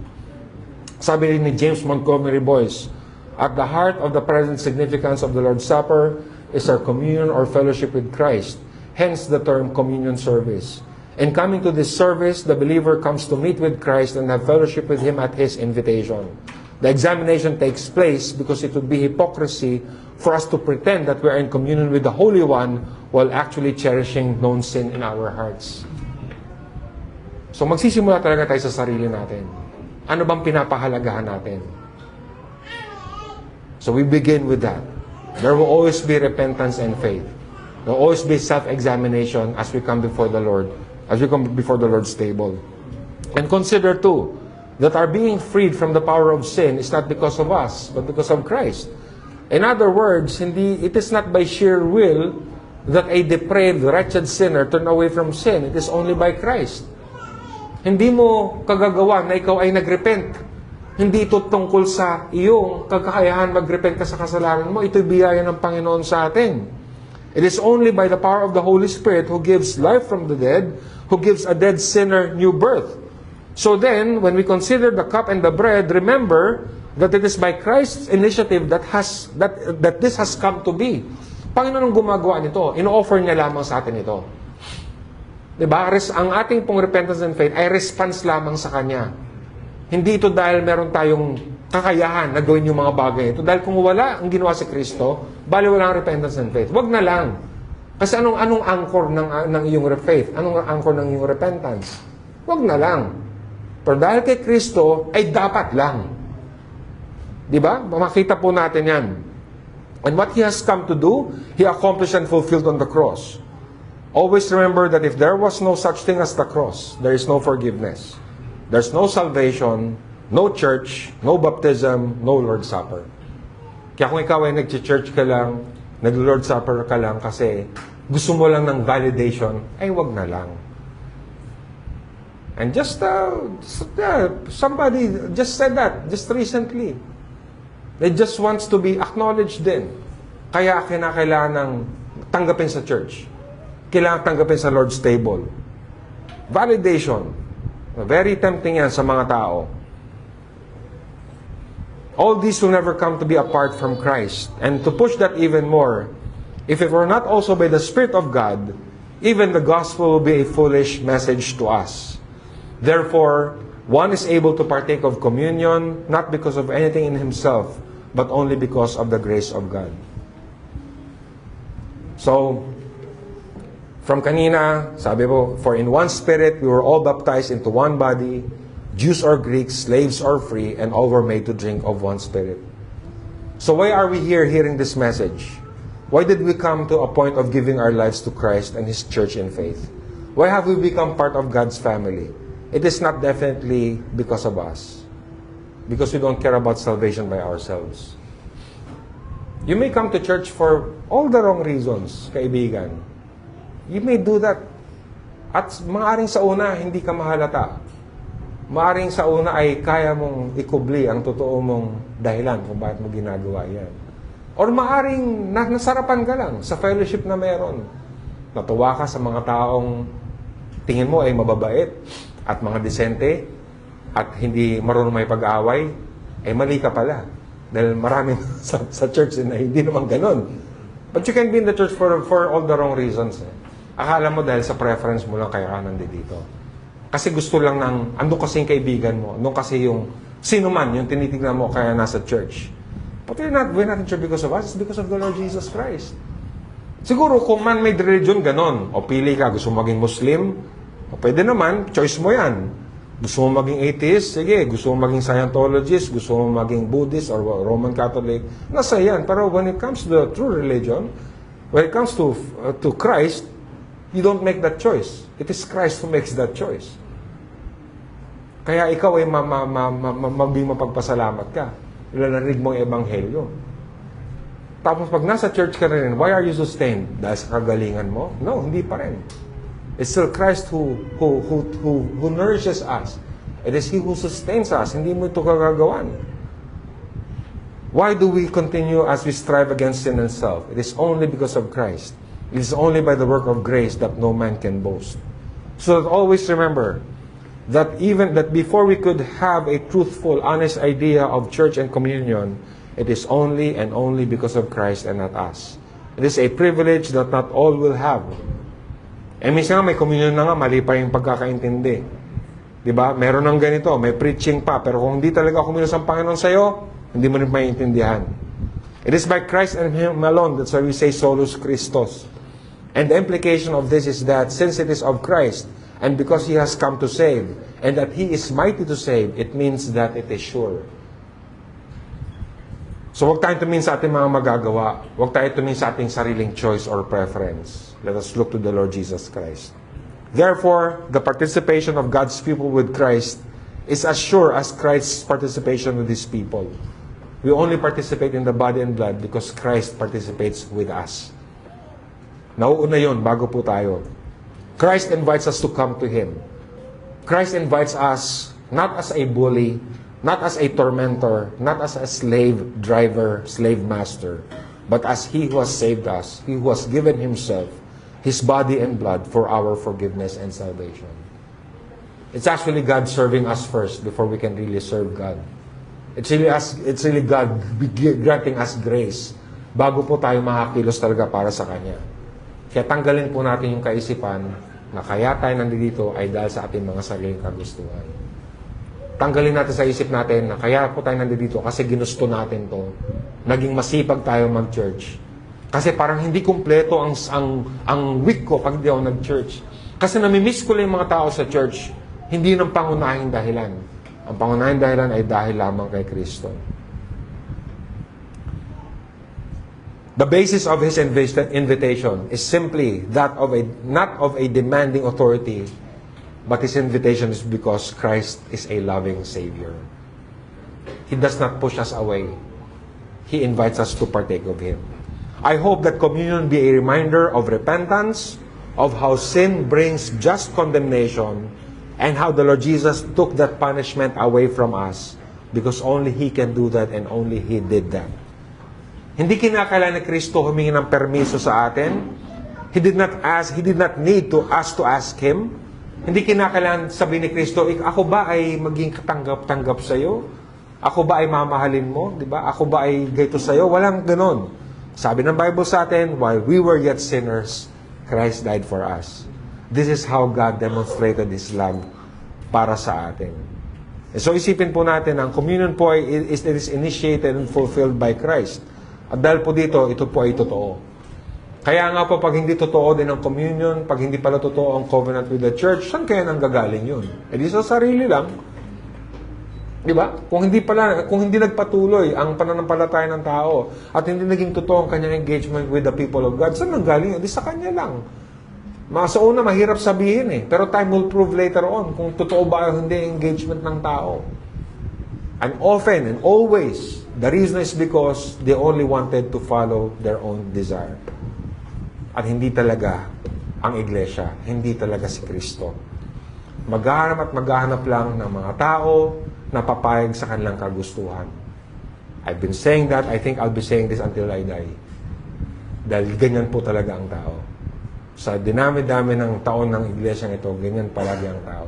Sabi rin ni James Montgomery Boyce, at the heart of the present significance of the Lord's Supper is our communion or fellowship with Christ, hence the term communion service. In coming to this service, the believer comes to meet with Christ and have fellowship with Him at His invitation. The examination takes place because it would be hypocrisy for us to pretend that we are in communion with the Holy One while actually cherishing known sin in our hearts. So magsisimula talaga tayo sa sarili natin. Ano bang pinapahalagahan natin? So we begin with that. There will always be repentance and faith. There will always be self-examination as we come before the Lord, as we come before the Lord's table. And consider too, that our being freed from the power of sin is not because of us, but because of Christ. In other words, it is not by sheer will that a depraved, wretched sinner turn away from sin. It is only by Christ. Hindi mo kagagawa na ikaw ay nagrepent. Hindi ito tungkol sa iyong kakayahan magrepent ka sa kasalanan mo. Ito'y biyaya ng Panginoon sa atin. It is only by the power of the Holy Spirit who gives life from the dead, who gives a dead sinner new birth. So then, when we consider the cup and the bread, remember that it is by Christ's initiative that this has come to be. Panginoon ang gumagawa nito. Ino-offer niya lamang sa atin ito. Diba? Ang ating pong repentance and faith ay response lamang sa Kanya. Hindi ito dahil meron tayong kakayahan na gawin yung mga bagay. Ito dahil kung wala ang ginawa si Kristo, bali wala ang repentance and faith. Wag na lang. Kasi anong anchor ng iyong faith? Anong anchor ng iyong repentance? Wag na lang. Pero dahil kay Kristo, ay dapat lang. Diba? Makita po natin yan. And what He has come to do, He accomplished and fulfilled on the cross. Always remember that if there was no such thing as the cross, there is no forgiveness. There's no salvation, no church, no baptism, no Lord's Supper. Kaya kung ikaw ay nag-church ka lang, nag-Lord's Supper ka lang kasi gusto mo lang ng validation, ay wag na lang. And somebody just said that just recently. They just wants to be acknowledged din. Kaya kailangan ng tanggapin sa church. Kailangan tanggapin sa Lord's table. Validation. Very tempting yan sa mga tao. All these will never come to be apart from Christ. And to push that even more, if it were not also by the Spirit of God, even the gospel will be a foolish message to us. Therefore, One is able to partake of communion not because of anything in himself, but only because of the grace of God. So, from kanina, sabi po, for in one Spirit we were all baptized into one body, Jews or Greeks, slaves or free, and all were made to drink of one Spirit. So why are we here hearing this message? Why did we come to a point of giving our lives to Christ and His church in faith? Why have we become part of God's family? It is not definitely because of us. Because we don't care about salvation by ourselves. You may come to church for all the wrong reasons, kaibigan. You may do that. At maaring sa una, hindi ka mahalata. Maaring sa una ay kaya mong ikubli ang totoo mong dahilan kung bakit mo ginagawa yan. Or maaring nasarapan ka lang sa fellowship na meron. Natuwa ka sa mga taong tingin mo ay mababait at mga desente at hindi marunong may pag-aaway, ay mali ka pala. Dahil marami sa church na hindi naman ganun. But you can be in the church for all the wrong reasons. Akala mo dahil sa preference mo lang kaya ka nandito. Kasi gusto lang ando kasi yung kaibigan mo, ando kasi yung sino man, yung tinitignan mo kaya nasa church. But we're not in church because of us, it's because of the Lord Jesus Christ. Siguro kung man-made religion, ganon. O pili ka, gusto mo maging Muslim, o pwede naman, choice mo yan. Gusto mo maging atheist, sige. Gusto mo maging Scientologist, gusto mo maging Buddhist or Roman Catholic, nasa yan. Pero when it comes to the true religion, when it comes to Christ, you don't make that choice. It is Christ who makes that choice. Kaya ikaw ay mapagpasalamat ka. Ilalarig mo ang ebanghelyo. Tapos pag nasa church ka rin, why are you sustained? Dahil sa kagalingan mo? No, hindi pa rin. It's still Christ who nourishes us. It is He who sustains us. Hindi mo ito kagagawan. Why do we continue as we strive against sin and self? It is only because of Christ. It is only by the work of grace that no man can boast. So always remember that even that before we could have a truthful, honest idea of church and communion, it is only and only because of Christ and not us. It is a privilege that not all will have. Minsan nga may communion na nga, mali pa yung pagkakaintindi. Diba? Meron ng ganito, may preaching pa, pero kung hindi talaga communion sa Panginoon sa'yo, hindi mo rin maintindihan. It is by Christ and Him alone, that's why we say solus Christos. And the implication of this is that since it is of Christ, and because He has come to save, and that He is mighty to save, it means that it is sure. So huwag tayong tumingin sa ating mga magagawa. Huwag tayong tumingin sa ating sariling choice or preference. Let us look to the Lord Jesus Christ. Therefore, the participation of God's people with Christ is as sure as Christ's participation with His people. We only participate in the body and blood because Christ participates with us. Nauuna yun, bago po tayo. Christ invites us to come to Him. Christ invites us not as a bully, not as a tormentor, not as a slave driver, slave master, but as He who has saved us, He who has given Himself, His body and blood for our forgiveness and salvation. It's actually God serving us first before we can really serve God. It's really God granting us grace bago po tayo makakilos talaga para sa Kanya. Kaya tanggalin po natin yung kaisipan na kaya tayo nandito ay dahil sa ating mga sariling kagustuhan. Tanggalin natin sa isip natin na kaya po tayo nandito kasi ginusto natin to. Naging masipag tayo mag-church. Kasi parang hindi kumpleto ang week ko pag di ako nag-church. Kasi namimiss ko lang yung mga tao sa church, hindi ng pangunahing dahilan. Ang pangunahing dahilan ay dahil lamang kay Kristo. The basis of His invitation is simply that of not of a demanding authority, but His invitation is because Christ is a loving Savior. He does not push us away. He invites us to partake of Him. I hope that communion be a reminder of repentance, of how sin brings just condemnation, and how the Lord Jesus took that punishment away from us, because only He can do that and only He did that. Hindi kinakailangan ni Kristo humingi ng permiso sa atin. He did not need us to ask Him. Hindi kinakailangan sabihin ni Kristo, ako ba ay maging katanggap-tanggap sa iyo? Ako ba ay mamahalin mo? Diba? Ako ba ay gaito sa iyo? Walang ganon. Sabi ng Bible sa atin, while we were yet sinners, Christ died for us. This is how God demonstrated His love para sa atin. So isipin po natin, ang communion po it is initiated and fulfilled by Christ. At dahil po dito, ito po ay totoo. Kaya nga po, pag hindi totoo din ang communion, pag hindi pala totoo ang covenant with the church, saan kaya nanggagaling yun? E di sa sarili lang. Di ba? Kung hindi nagpatuloy ang pananampalataya ng tao at hindi naging totoo ang kanyang engagement with the people of God, saan nanggaling? Di sa kanya lang. Sa una, mahirap sabihin pero time will prove later on kung totoo ba o hindi ang engagement ng tao. And often and always, the reason is because they only wanted to follow their own desire. At hindi talaga ang iglesia, hindi talaga si Kristo. Maghahanap lang ng mga tao na papayag sa kanilang kagustuhan. I've been saying that, I think I'll be saying this until I die. Dahil ganyan po talaga ang tao. Sa dinami-dami ng taon ng iglesyang ito, ganyan palagi ang tao.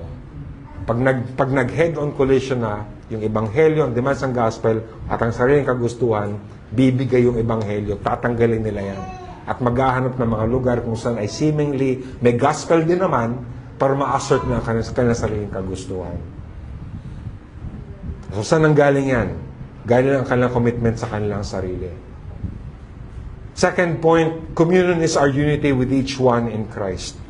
Pag nag-head-on collision na, yung ebanghelyo, ang demands ng gospel, at ang sariling kagustuhan, bibigay yung ebanghelyo, tatanggalin nila yan. At maghahanap ng mga lugar kung saan ay seemingly may gospel din naman, para ma-assert na kanilang sariling kagustuhan. So, saan ang galing yan? Galing ang kanilang commitment sa kanilang sarili. Second point, communion is our unity with each one in Christ.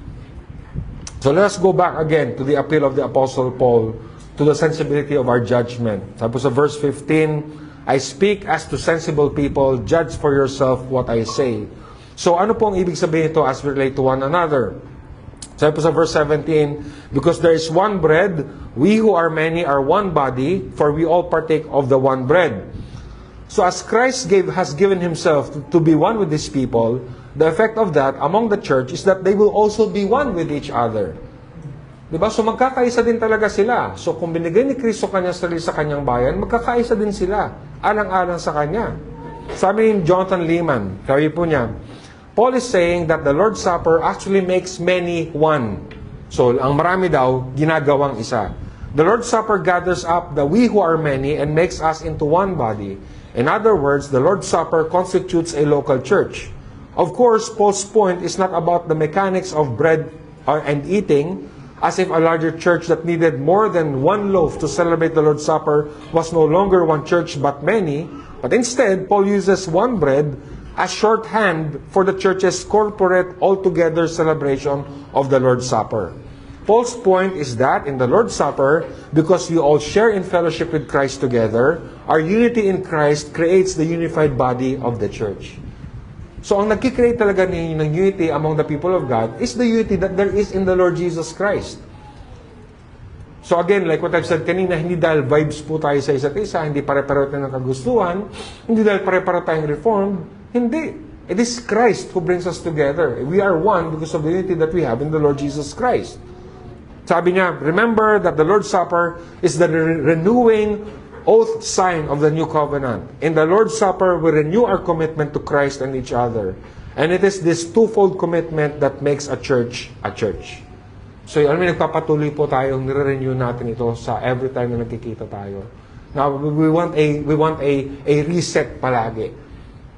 So let us go back again to the appeal of the Apostle Paul to the sensibility of our judgment. Sabi sa verse 15, I speak as to sensible people, judge for yourself what I say. So ano po ang ibig sabihin ito as we relate to one another? Sabi po sa verse 17, because there is one bread, we who are many are one body, for we all partake of the one bread. So as Christ has given Himself to be one with His people, the effect of that among the church is that they will also be one with each other. Diba? So magkakaisa din talaga sila. So kung binigay ni Kristo kanyang sarili sa kanyang bayan, magkakaisa din sila, alang-alang sa Kanya. Sabi ni Jonathan Leeman, sabi po niya, Paul is saying that the Lord's Supper actually makes many one. So ang marami daw, ginagawang isa. The Lord's Supper gathers up the we who are many and makes us into one body. In other words, the Lord's Supper constitutes a local church. Of course, Paul's point is not about the mechanics of bread and eating, as if a larger church that needed more than one loaf to celebrate the Lord's Supper was no longer one church but many, but instead, Paul uses one bread as shorthand for the church's corporate, all-together celebration of the Lord's Supper. Paul's point is that in the Lord's Supper, because we all share in fellowship with Christ together, our unity in Christ creates the unified body of the church. So ang nagkikreate talaga ng unity among the people of God is the unity that there is in the Lord Jesus Christ. So again, like what I've said kanina, hindi dahil vibes po tayo sa isa't isa, hindi pare-pareho tayo ng kagustuhan, hindi dahil pare-pareho tayong reformed, hindi. It is Christ who brings us together. We are one because of the unity that we have in the Lord Jesus Christ. Sabi niya, remember that the Lord's Supper is the renewing oath sign of the new covenant. In the Lord's Supper, we renew our commitment to Christ and each other. And it is this twofold commitment that makes a church a church. So, alam mo, nagpapatuloy po tayong nire-renew natin ito sa every time na nagkikita tayo. Now, we want a reset palagi.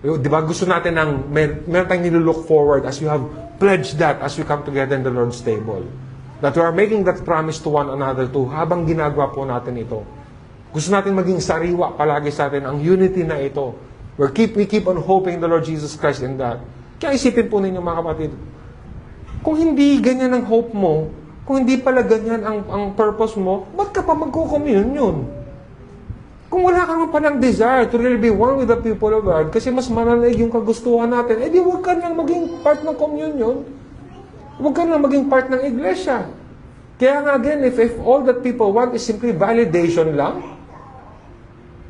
Di ba? Gusto natin meron tayong nilook forward as we have pledged that as we come together in the Lord's table. That we are making that promise to one another too, habang ginagawa po natin ito. Gusto natin maging sariwa palagi sa atin ang unity na ito. We keep on hoping the Lord Jesus Christ in that. Kaya isipin po ninyo mga kapatid, kung hindi ganyan ang hope mo, kung hindi pala ganyan ang purpose mo, ba't ka pa magko-communion? Kung wala ka naman palang desire to really be one with the people of God, kasi mas mananaig yung kagustuhan natin, di huwag ka nang maging part ng communion. Huwag ka lang maging part ng iglesia. Kaya nga again, if all that people want is simply validation lang,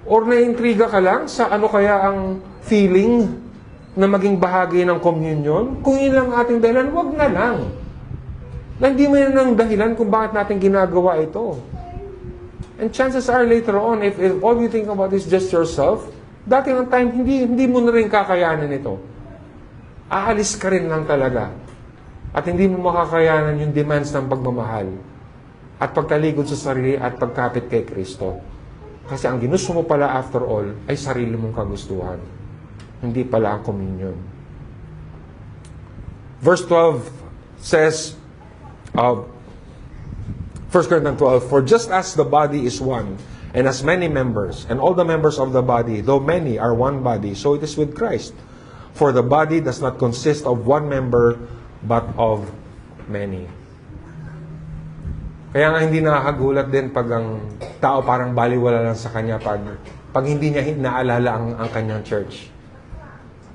or naiintriga ka lang sa ano kaya ang feeling na maging bahagi ng communion, kung yun lang ating dahilan, huwag na lang. Na hindi mo yan ang dahilan kung bakit natin ginagawa ito. And chances are later on, if all you think about is just yourself, dati ng time, hindi mo na rin kakayanin ito. Aalis ka rin lang talaga. At hindi mo makakayanan yung demands ng pagmamahal at pagtaligod sa sarili at pagkapit kay Kristo. Kasi ang ginusto mo pala after all ay sarili mong kagustuhan. Hindi pala ang communion. Verse 12 says, 1 1 Corinthians 12, for just as the body is one, and has many members, and all the members of the body, though many, are one body, so it is with Christ. For the body does not consist of one member, but of many. Kaya nga hindi nakakagulat din pag ang tao parang baliwala lang sa kanya pag hindi niya naalala ang kanyang church.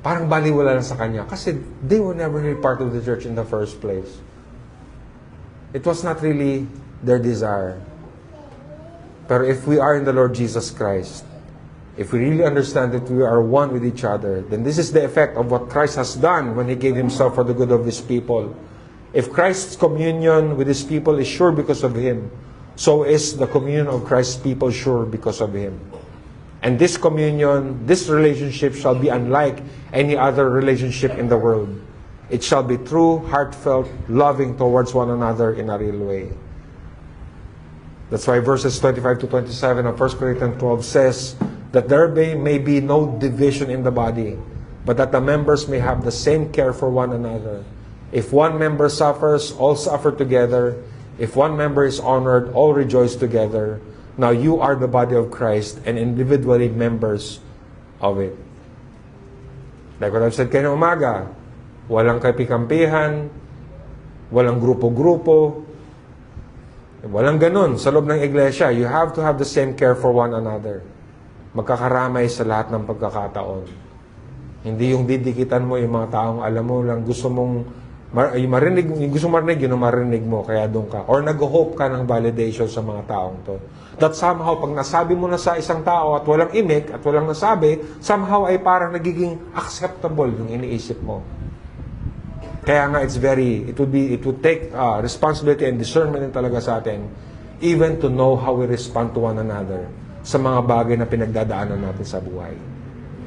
Parang baliwala lang sa kanya kasi they were never really part of the church in the first place. It was not really their desire. Pero if we are in the Lord Jesus Christ, if we really understand that we are one with each other, then this is the effect of what Christ has done when He gave Himself for the good of His people. If Christ's communion with His people is sure because of Him, so is the communion of Christ's people sure because of Him. And this communion, this relationship shall be unlike any other relationship in the world. It shall be true, heartfelt, loving towards one another in a real way. That's why verses 25 to 27 of 1 Corinthians 12 says that there may be no division in the body, but that the members may have the same care for one another. If one member suffers, all suffer together. If one member is honored, all rejoice together. Now you are the body of Christ and individually members of it. Like what I've said kanina umaga, walang kapikampihan, walang grupo-grupo, walang ganun sa loob ng iglesia. You have to have the same care for one another. Magkakaramay sa lahat ng pagkakataon. Hindi yung didikitan mo yung mga taong alam mo lang gusto mong marinig, gusto marinig, yun ang marinig mo, kaya doon ka. Or nag-hope ka ng validation sa mga taong to. That somehow, pag nasabi mo na sa isang tao at walang imik, at walang nasabi, somehow ay parang nagiging acceptable yung iniisip mo. Kaya nga, it would take responsibility and discernment din talaga sa atin, even to know how we respond to one another sa mga bagay na pinagdadaanan natin sa buhay.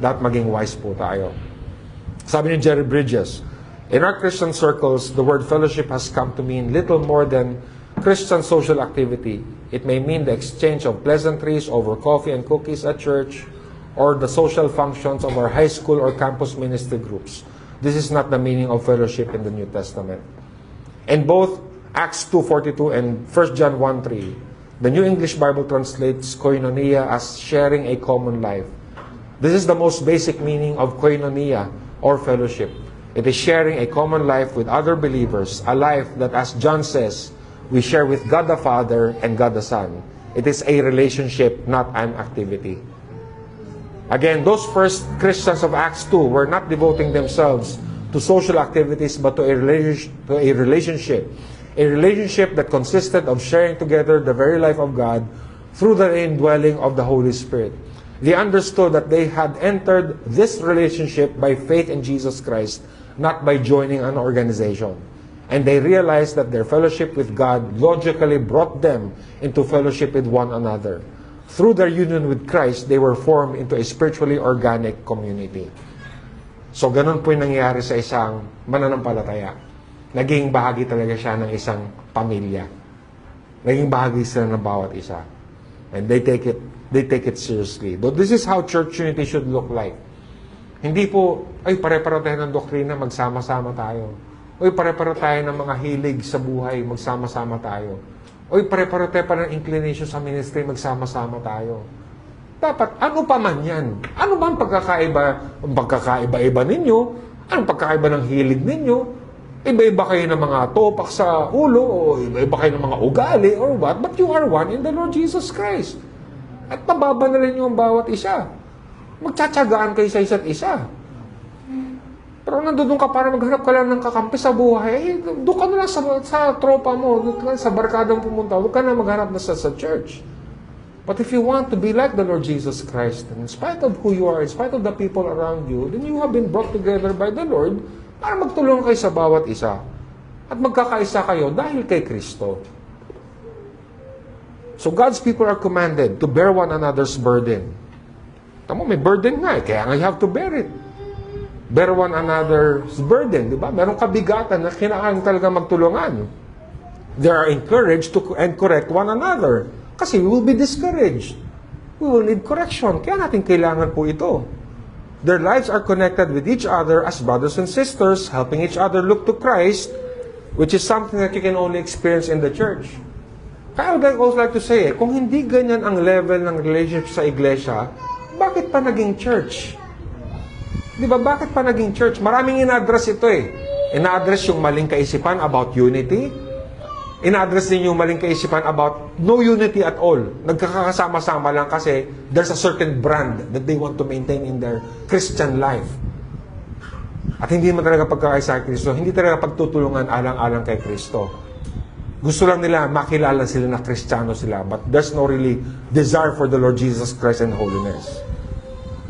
Dapat maging wise po tayo. Sabi ni Jerry Bridges, in our Christian circles, the word fellowship has come to mean little more than Christian social activity. It may mean the exchange of pleasantries over coffee and cookies at church, or the social functions of our high school or campus ministry groups. This is not the meaning of fellowship in the New Testament. In both Acts 2:42 and 1 John 1:3, the New English Bible translates koinonia as sharing a common life. This is the most basic meaning of koinonia, or fellowship. It is sharing a common life with other believers, a life that, as John says, we share with God the Father and God the Son. It is a relationship, not an activity. Again, those first Christians of Acts 2 were not devoting themselves to social activities, but to a relationship. A relationship that consisted of sharing together the very life of God through the indwelling of the Holy Spirit. They understood that they had entered this relationship by faith in Jesus Christ, not by joining an organization. And they realized that their fellowship with God logically brought them into fellowship with one another. Through their union with Christ, they were formed into a spiritually organic community. So, ganun po yung nangyayari sa isang mananampalataya. Naging bahagi talaga siya ng isang pamilya. Naging bahagi sila ng bawat isa. And they take it seriously. But this is how church unity should look like. Hindi po, ay pare-pare tayo ng doktrina, magsama-sama tayo. Ay pare-pare tayo ng mga hilig sa buhay, magsama-sama tayo. Ay pare-pare tayo pa ng inclination sa ministry, magsama-sama tayo. Dapat, ano pa man yan? Ano ba ang pagkakaiba-iba ninyo? Anong pagkakaiba ng hilig ninyo? Iba-iba kayo ng mga topak sa ulo, o iba-iba kayo ng mga ugali, or what? But you are one in the Lord Jesus Christ. At pababanalin nyo ang bawat isa. Magtsatsagaan kayo sa isa't isa. Pero nandun ka para maghanap ka lang ng kakampi sa buhay, doon ka na lang sa tropa mo, doon ka sa barkadang pumunta, huwag ka na maghanap na sa church. But if you want to be like the Lord Jesus Christ, in spite of who you are, in spite of the people around you, then you have been brought together by the Lord para magtulungan kayo sa bawat isa. At magkakaisa kayo dahil kay Kristo. So God's people are commanded to bear one another's burden. Tama, may burden nga eh, kaya nga you have to bear it. Bear one another's burden, di ba? Merong kabigatan na kailangan talaga magtulungan. They are encouraged to and correct one another. Kasi we will be discouraged. We will need correction. Kaya natin kailangan po ito. Their lives are connected with each other as brothers and sisters, helping each other look to Christ, which is something that you can only experience in the church. Kaya I would also like to say, kung hindi ganyan ang level ng relationship sa iglesia, bakit pa naging church? Di ba? Bakit pa naging church? Maraming ina-address ito eh. Ina-address yung maling kaisipan about unity. Ina-address din yung maling kaisipan about no unity at all. Nagkakasama-sama lang kasi there's a certain brand that they want to maintain in their Christian life. At hindi man talaga pagkakaisa kay Kristo, hindi talaga pagtutulungan alang-alang kay Kristo. Gusto lang nila makilala sila na Kristiyano sila, but there's no really desire for the Lord Jesus Christ and holiness.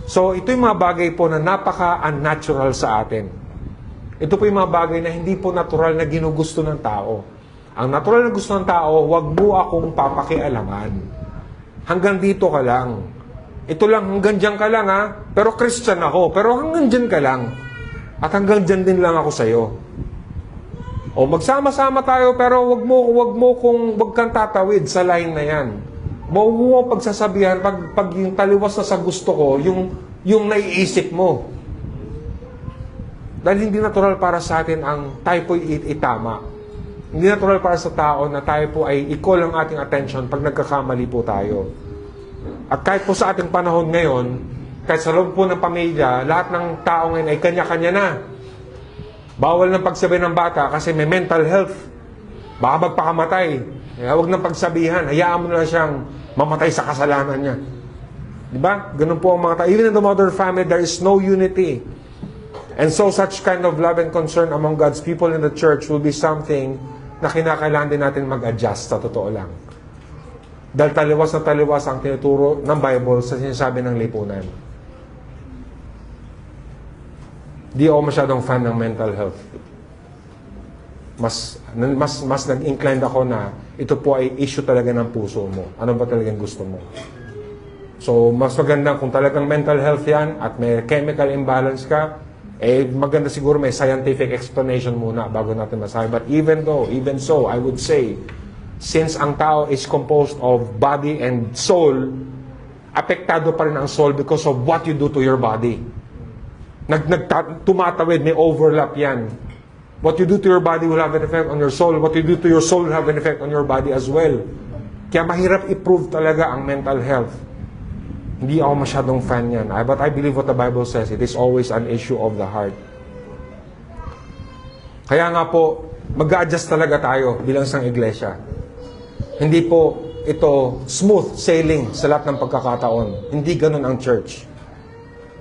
So, ito yung mga bagay po na napaka-unnatural sa atin. Ito po yung mga bagay na hindi po natural na ginugusto ng tao. Ang natural na gusto ng tao, wag mo akong papakialaman. Hanggang dito ka lang. Ito lang, hanggang dyan ka lang ha. Pero Christian ako, pero hanggang dyan ka lang. At hanggang dyan din lang ako sa'yo. O magsama-sama tayo pero wag kang tatawid sa line na 'yan. Wag mo pagsasabihan pag yung taliwas na sa gusto ko, yung naiisip mo. Dahil hindi natural para sa atin ang tayo po itama. Hindi natural para sa tao na tayo po ay i-call ang ating attention pag nagkakamali po tayo. At kahit po sa ating panahon ngayon, kahit sa loob po ng pamilya, lahat ng tao ngayon ay kanya-kanya na. Bawal ng pagsabi ng bata kasi may mental health. Baka magpakamatay. Huwag nang pagsabihan. Hayaan mo na siyang mamatay sa kasalanan niya. Diba? Ganun po ang mga tao. Even in the modern family, there is no unity. And so such kind of love and concern among God's people in the church will be something na kinakailangan din natin mag-adjust sa totoo lang. Dahil taliwas na taliwas ang tinuturo ng Bible sa sinasabi ng lipunan. Di ako masyadong fan ng mental health. Mas nag-inclined ako na ito po ay issue talaga ng puso mo. Ano ba talagang gusto mo? So, mas maganda kung talagang mental health yan at may chemical imbalance ka, maganda siguro may scientific explanation muna bago natin masabi. But even so, I would say, since ang tao is composed of body and soul, apektado pa rin ang soul because of what you do to your body. Tumatawid, may overlap yan. What you do to your body will have an effect on your soul. What you do to your soul will have an effect on your body as well. Kaya mahirap i-prove talaga ang mental health. Hindi ako masyadong fan yan. But I believe what the Bible says, it is always an issue of the heart. Kaya nga po, mag-a-adjust talaga tayo bilang isang iglesia. Hindi po ito smooth sailing sa lahat ng pagkakataon. Hindi ganun ang church.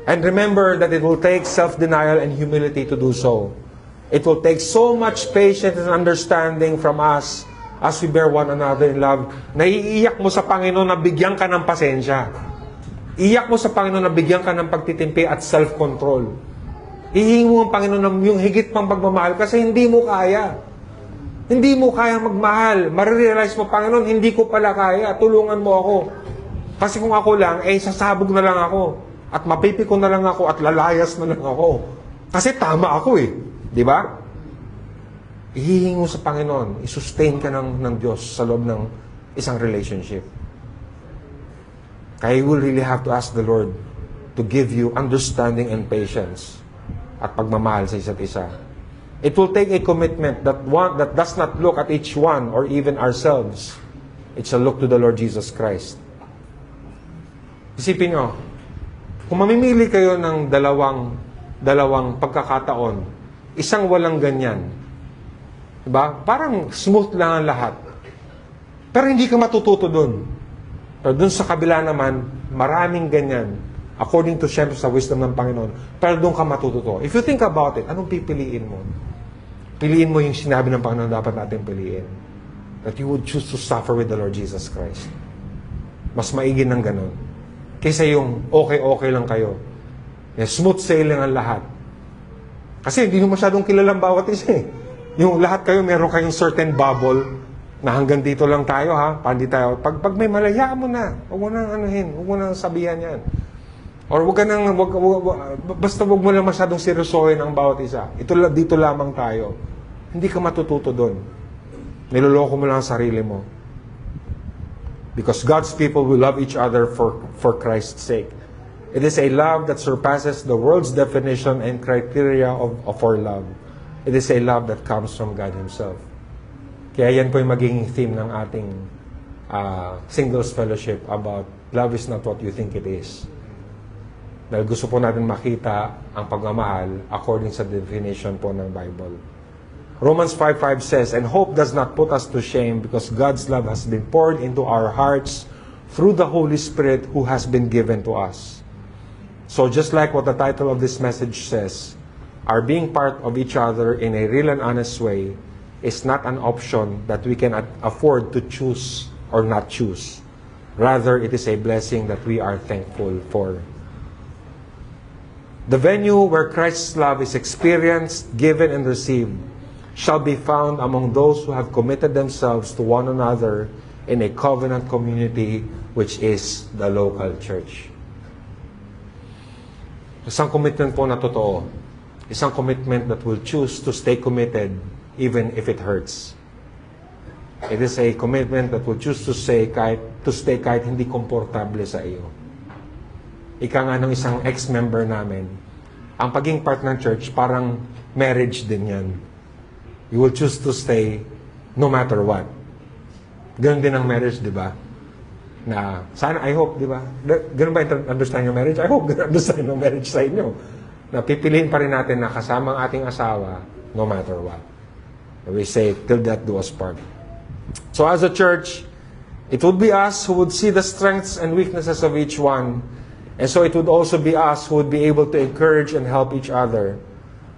And remember that it will take self-denial and humility to do so. It will take so much patience and understanding from us as we bear one another in love. Naiiyak mo sa Panginoon na bigyan ka ng pasensya. Iyak mo sa Panginoon na bigyan ka ng pagtitimpi at self-control. Hihingi mo ang Panginoon ng yung higit pang pagmamahal kasi hindi mo kaya. Hindi mo kaya magmahal. Marirealize mo, Panginoon, hindi ko pala kaya. Tulungan mo ako. Kasi kung ako lang, sasabog na lang ako. At mapipiko na lang ako at lalayas na lang ako. Kasi tama ako eh. Di ba? Ihihingi mo sa Panginoon, isustain ka ng Diyos sa loob ng isang relationship. Kaya you will really have to ask the Lord to give you understanding and patience at pagmamahal sa isa't isa. It will take a commitment that does not look at each one or even ourselves. It shall look to the Lord Jesus Christ. Isipin nyo, kung mamimili kayo ng dalawang pagkakataon, isang walang ganyan, diba? Parang smooth lang ang lahat. Pero hindi ka matututo dun. Pero dun sa kabila naman, maraming ganyan. According to syempre sa wisdom ng Panginoon. Pero dun ka matututo. If you think about it, anong pipiliin mo? Piliin mo yung sinabi ng Panginoon dapat natin piliin. That you would choose to suffer with the Lord Jesus Christ. Mas maigin ng ganun. Kaysa yung okay lang kayo. Smooth sailing ang lahat. Kasi hindi mo masyadong kilalang bawat isa eh. Yung lahat kayo, meron kayong certain bubble na hanggang dito lang tayo ha, pandi tayo. Pag may malaya mo na, huwag mo nang anuhin, huwag mo nang sabihan yan. Or basta huwag mo lang masyadong seryosohin ang bawat isa. Dito lamang tayo. Hindi ka matututo doon. Niloloko mo lang ang sarili mo. Because God's people will love each other for Christ's sake. It is a love that surpasses the world's definition and criteria of our love. It is a love that comes from God Himself. Kaya yan po yung magiging theme ng Singles Fellowship about love is not what you think it is. Dahil gusto po natin makita ang pagmamahal according sa definition po ng Bible. Romans 5:5 says, "And hope does not put us to shame because God's love has been poured into our hearts through the Holy Spirit who has been given to us." So just like what the title of this message says, our being part of each other in a real and honest way is not an option that we can afford to choose or not choose. Rather, it is a blessing that we are thankful for. The venue where Christ's love is experienced, given, and received shall be found among those who have committed themselves to one another in a covenant community, which is the local church. Isang commitment po na totoo. Isang commitment that will choose to stay committed even if it hurts. It is a commitment that will choose to stay kahit hindi komportable sa iyo. Ika nga ng isang ex-member namin, ang paging part ng church, parang marriage din yan. You will choose to stay no matter what. Ganun din ang marriage, di ba? Na, sana, I hope, di ba? Ganun ba understand yung marriage? I hope ganun understand yung marriage sa inyo. Na pipiliin pa rin natin na kasama ang ating asawa no matter what. We say, till death do us part. So as a church, it would be us who would see the strengths and weaknesses of each one. And so it would also be us who would be able to encourage and help each other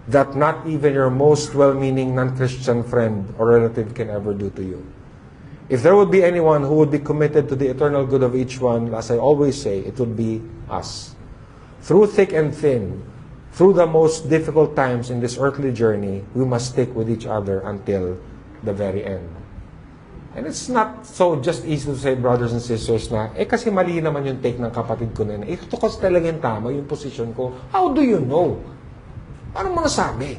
that not even your most well-meaning non-Christian friend or relative can ever do to you. If there would be anyone who would be committed to the eternal good of each one, as I always say, it would be us. Through thick and thin, through the most difficult times in this earthly journey, we must stick with each other until the very end. And it's not so just easy to say, brothers and sisters, na, kasi mali naman yung take ng kapatid ko na yun. Ito kasi talaga yung tama, yung position ko. How do you know? Paano mo nasabi?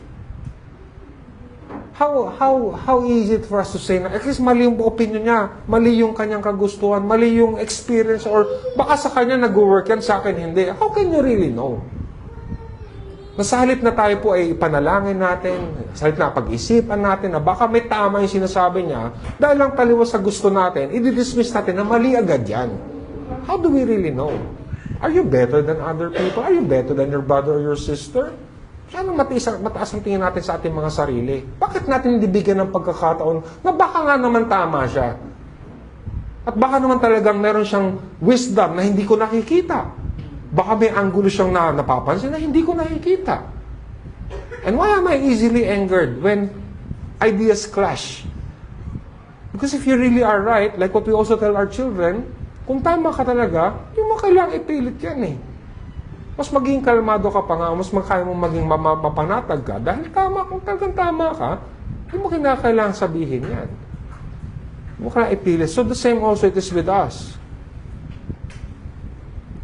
How easy it for us to say na, at least mali yung opinion niya, mali yung kanyang kagustuhan, mali yung experience, or baka sa kanya nag-work yan, sa akin hindi. How can you really know? Nasalit na tayo po ay ipanalangin natin, salit na pag-isipan natin na baka may tama yung sinasabi niya, dahil lang taliwas sa gusto natin, i-dismiss natin na mali agad yan. How do we really know? Are you better than other people? Are you better than your brother or your sister? Sana mataas ang tingin natin sa ating mga sarili. Bakit natin hindi bigyan ng pagkakataon na baka nga naman tama siya? At baka naman talagang meron siyang wisdom na hindi ko nakikita. Baka may anggulo siyang napapansin na hindi ko nakikita. And why am I easily angered when ideas clash? Because if you really are right, like what we also tell our children, kung tama ka talaga, hindi mo kailangang ipilit yan eh. Mas maging kalmado ka pa nga, mas kaya mo maging mapanatag ka, dahil tama, kung talagang tama ka, hindi mo kinakailangan sabihin yan. Hindi mo kailangan ipilit. So the same also it is with us.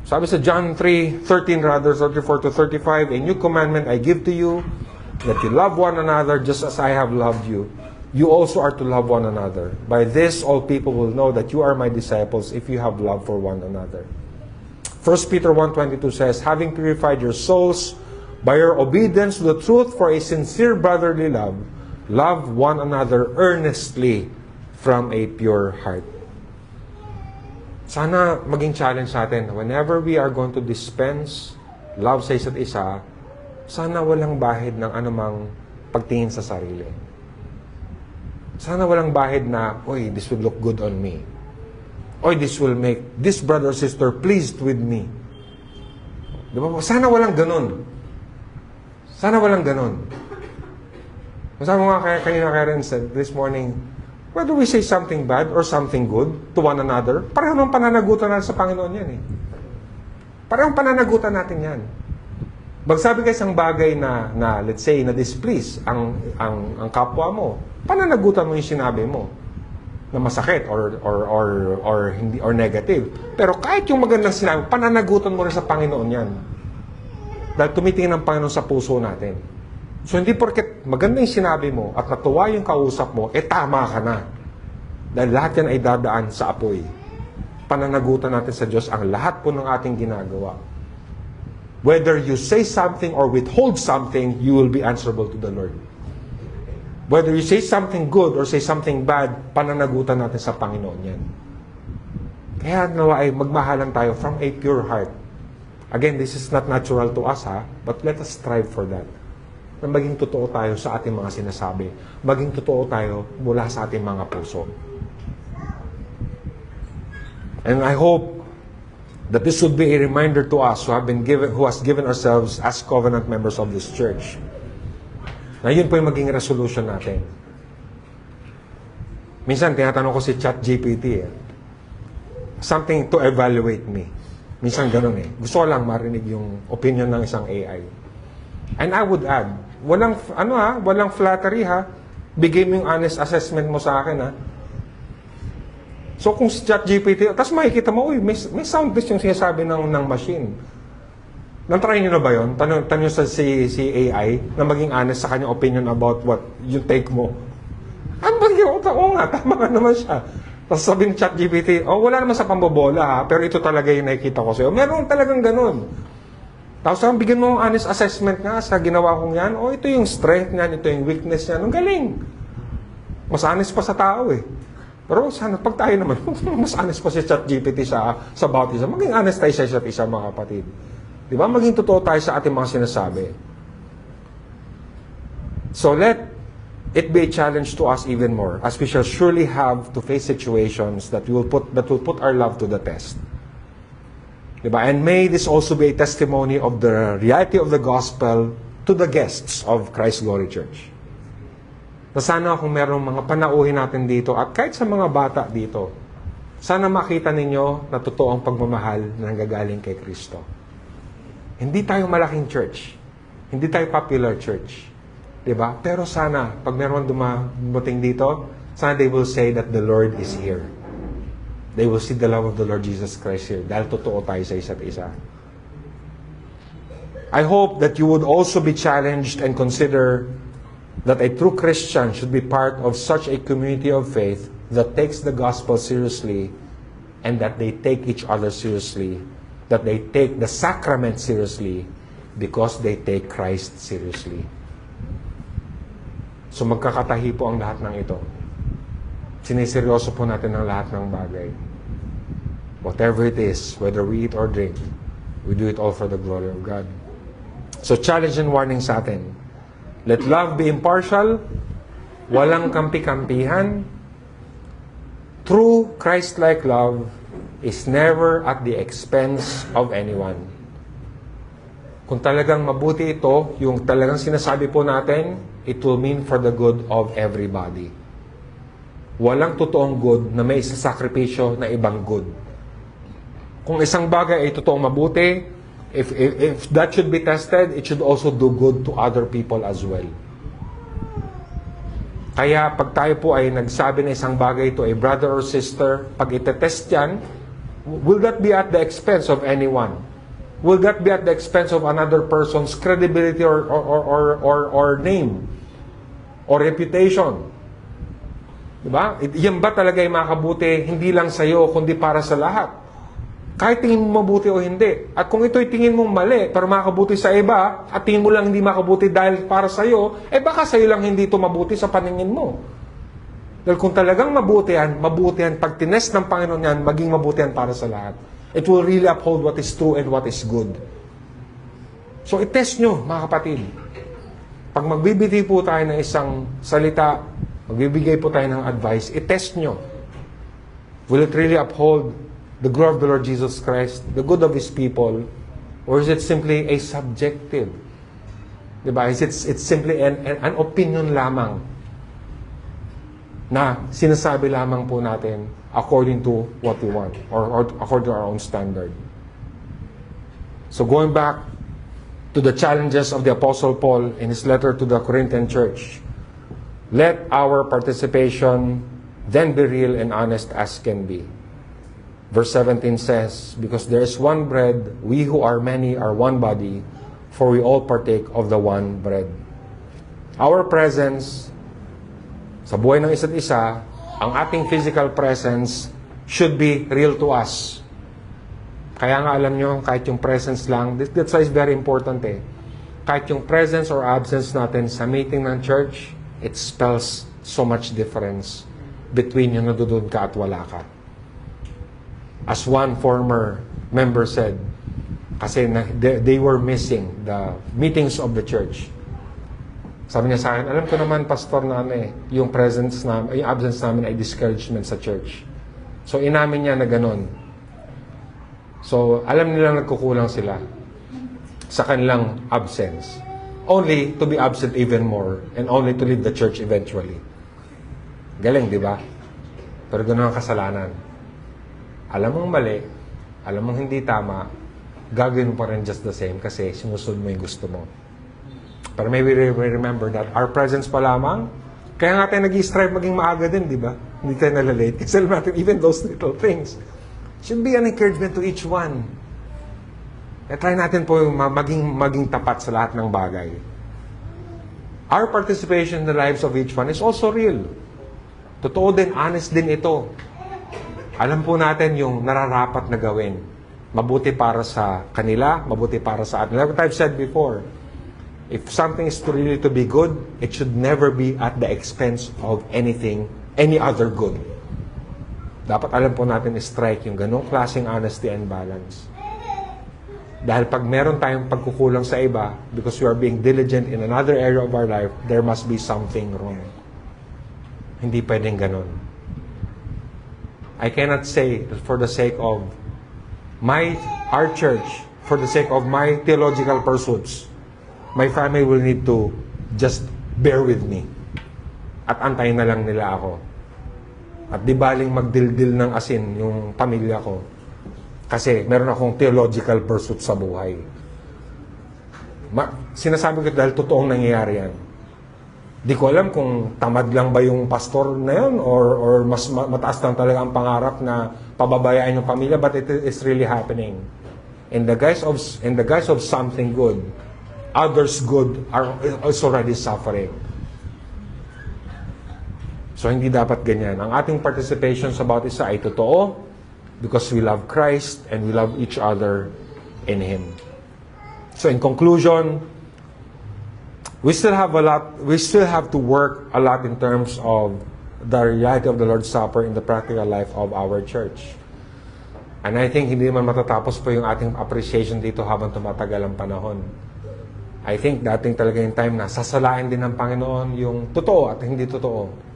Sabi sa John 3:13 rather, 34 to 35, "A new commandment I give to you, that you love one another just as I have loved you. You also are to love one another. By this all people will know that you are my disciples if you have love for one another." 1 Peter 1:22 says, "Having purified your souls by your obedience to the truth for a sincere brotherly love, love one another earnestly from a pure heart." Sana maging challenge sa atin, whenever we are going to dispense love sa isa't isa, sana walang bahid ng anumang pagtingin sa sarili. Sana walang bahid na, "Oy, this will look good on me. Oy, this will make this brother or sister pleased with me." Diba? Sana walang ganun. Sana walang ganun. Sabi mo nga kanina kay Ren said this morning, whether we say something bad or something good to one another, pareho ng pananagutan natin sa Panginoon yan eh. Parehong pananagutan natin yan. Magsabi ka isang bagay na let's say, na displease ang kapwa mo, pananagutan mo yung sinabi mo na masakit or hindi or negative. Pero kahit yung magandang sinabi, pananagutan mo rin sa Panginoon yan. Dahil tumitingin ang Panginoon sa puso natin. So hindi porket maganda yung sinabi mo at natuwa yung kausap mo, tama ka na. Dahil lahat yan ay dadaan sa apoy. Pananagutan natin sa Diyos ang lahat po ng ating ginagawa. Whether you say something or withhold something, you will be answerable to the Lord. Whether you say something good or say something bad, pananagutan natin sa Panginoon yan. Kaya nawa ay magmahalan tayo from a pure heart. Again, this is not natural to us, but let us strive for that. Na maging totoo tayo sa ating mga sinasabi. Maging totoo tayo mula sa ating mga puso. And I hope that this would be a reminder to us who has given ourselves as covenant members of this church. Na yun po yung maging resolution natin. Minsan, tinatanong ko si ChatGPT, something to evaluate me. Minsan ganun Gusto ko lang marinig yung opinion ng isang AI. And I would add, walang flattery Bigay mo yung honest assessment mo sa akin So kung si ChatGPT, tapos makikita mo, may sound test yung sinasabi ng machine. Nang-try nyo na ba yun? Tanong sa si AI na maging honest sa kanyang opinion about what yung take mo. Ano ba yun? Oo nga, tama nga naman siya. Tapos sabi ng ChatGPT, wala naman sa pambobola pero ito talaga yung nakikita ko sa'yo. Meron talagang ganun. Tapos bigyan mo ng honest assessment nga sa ginawa kong yan. Ito yung strength niyan, ito yung weakness niyan. Ang galing. Mas honest pa sa tao Pero sana, pag tayo naman, mas honest pa si ChatGPT sa bautism. Maging honest tayo sa isa't isa, mga kapatid. Di ba? Maging totoo tayo sa ating mga sinasabi. So let it be a challenge to us even more, as we shall surely have to face situations that will put our love to the test. Diba? And may this also be a testimony of the reality of the gospel to the guests of Christ Glory Church. Na sana kung merong mga panauhin natin dito at kahit sa mga bata dito, sana makita ninyo na totoo ang pagmamahal na nanggagaling kay Kristo. Hindi tayo malaking church. Hindi tayo popular church. Diba? Pero sana, pag meron dumating dito, sana they will say that the Lord is here. They will see the love of the Lord Jesus Christ here. Dahil totoo tayo sa isa't isa. I hope that you would also be challenged and consider that a true Christian should be part of such a community of faith that takes the gospel seriously and that they take each other seriously, that they take the sacrament seriously because they take Christ seriously. So magkakatahi po ang lahat ng ito. Siniseryoso po natin ang lahat ng bagay. Whatever it is, whether we eat or drink, we do it all for the glory of God. So challenge and warning sa atin. Let love be impartial, walang kampi-kampihan. True Christ-like love is never at the expense of anyone. Kung talagang mabuti ito, yung talagang sinasabi po natin, it will mean for the good of everybody. Walang totoong good na may isasakripisyo na ibang good. Kung isang bagay ay totoong mabuti, if that should be tested, it should also do good to other people as well. Kaya pag tayo po ay nagsabi na isang bagay to a brother or sister, pag itetest yan, will that be at the expense of anyone? Will that be at the expense of another person's credibility or name or reputation? Diba? Yan ba talaga ay makabuti hindi lang sa iyo kundi para sa lahat? Kahit tingin mo mabuti o hindi. At kung ito'y tingin mong mali pero makabuti sa iba at tingin mo lang hindi makabuti dahil para sa iyo, baka sa iyo lang hindi ito mabuti sa paningin mo. Dahil kung talagang mabuti yan, pag tinest ng Panginoon yan, maging mabuti yan para sa lahat. It will really uphold what is true and what is good. So itest nyo, mga kapatid. Pag magbibigay po tayo ng isang salita, magbibigay po tayo ng advice, itest nyo. Will it really uphold the glory of the Lord Jesus Christ, the good of His people, or is it simply a subjective? Diba? It's simply an opinion lamang na sinasabi lamang po natin according to what we want or according to our own standard. So going back to the challenges of the Apostle Paul in his letter to the Corinthian church, let our participation then be real and honest as can be. Verse 17 says, because there is one bread, we who are many are one body, for we all partake of the one bread. Our presence sa buhay ng isa't isa, ang ating physical presence should be real to us. Kaya nga alam nyo, kahit yung presence lang, that's why it's very important Kahit yung presence or absence natin sa meeting ng church, it spells so much difference between yung nandoon ka at wala ka. As one former member said, kasi they were missing the meetings of the church. Sabi niya sa akin, alam ko naman, pastor, na yung absence namin ay discouragement sa church. So, inamin niya na ganun. So, alam nilang nagkukulang sila sa kanilang absence. Only to be absent even more and only to leave the church eventually. Galing, di ba? Pero ganun ang kasalanan. Alam mong mali, alam mong hindi tama, gagawin mo pa rin just the same kasi sinusunod mo yung gusto mo. Pero maybe we remember that our presence pa lamang, kaya nga tayo nag-strive maging maaga din, di ba? Hindi tayo nalalate. Kasi alam natin, even those little things should be an encouragement to each one. Kaya try natin po maging tapat sa lahat ng bagay. Our participation in the lives of each one is also real. Totoo din, honest din ito. Alam po natin yung nararapat na gawin. Mabuti para sa kanila, mabuti para sa atin. Like what I've said before, if something is really to be good, it should never be at the expense of any other good. Dapat alam po natin strike yung ganong klaseng honesty and balance. Dahil pag meron tayong pagkukulang sa iba, because we are being diligent in another area of our life, there must be something wrong. Hindi pwedeng ganon. I cannot say that for the sake of our church, for the sake of my theological pursuits, my family will need to just bear with me. At antayin na lang nila ako. At di baling magdildil ng asin yung pamilya ko. Kasi meron akong theological pursuit sa buhay. Sinasabi ko dahil totoong nangyayari yan. Di ko alam kung tamad lang ba yung pastor na yun or mas mataas lang talaga ang pangarap na pababayaan yung pamilya, but it is really happening. In the guise of something good, others good are also already suffering. So hindi dapat ganyan. Ang ating participation sa bawat isa ay totoo because we love Christ and we love each other in Him. So in conclusion, we still have to work a lot in terms of the reality of the Lord's Supper in the practical life of our church. And I think hindi naman matatapos po yung ating appreciation dito habang tumatagal ang panahon. I think dating talaga yung time na sasalain din ng Panginoon yung totoo at hindi totoo.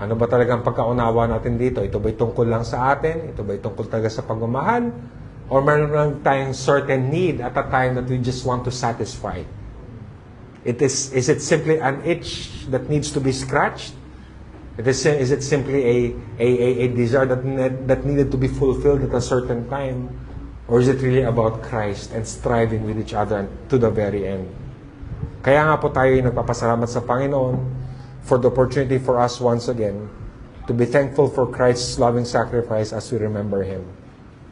Ano ba talaga ang pagkaunawa natin dito? Ito ba'y tungkol lang sa atin? Ito ba'y tungkol talaga sa pagmamahal? Or meron lang tayong certain need at a time that we just want to satisfy? Is it simply an itch that needs to be scratched? Is it simply a desire that needed to be fulfilled at a certain time? Or is it really about Christ and striving with each other to the very end? Kaya nga po tayo nagpapasalamat sa Panginoon for the opportunity for us once again to be thankful for Christ's loving sacrifice as we remember Him.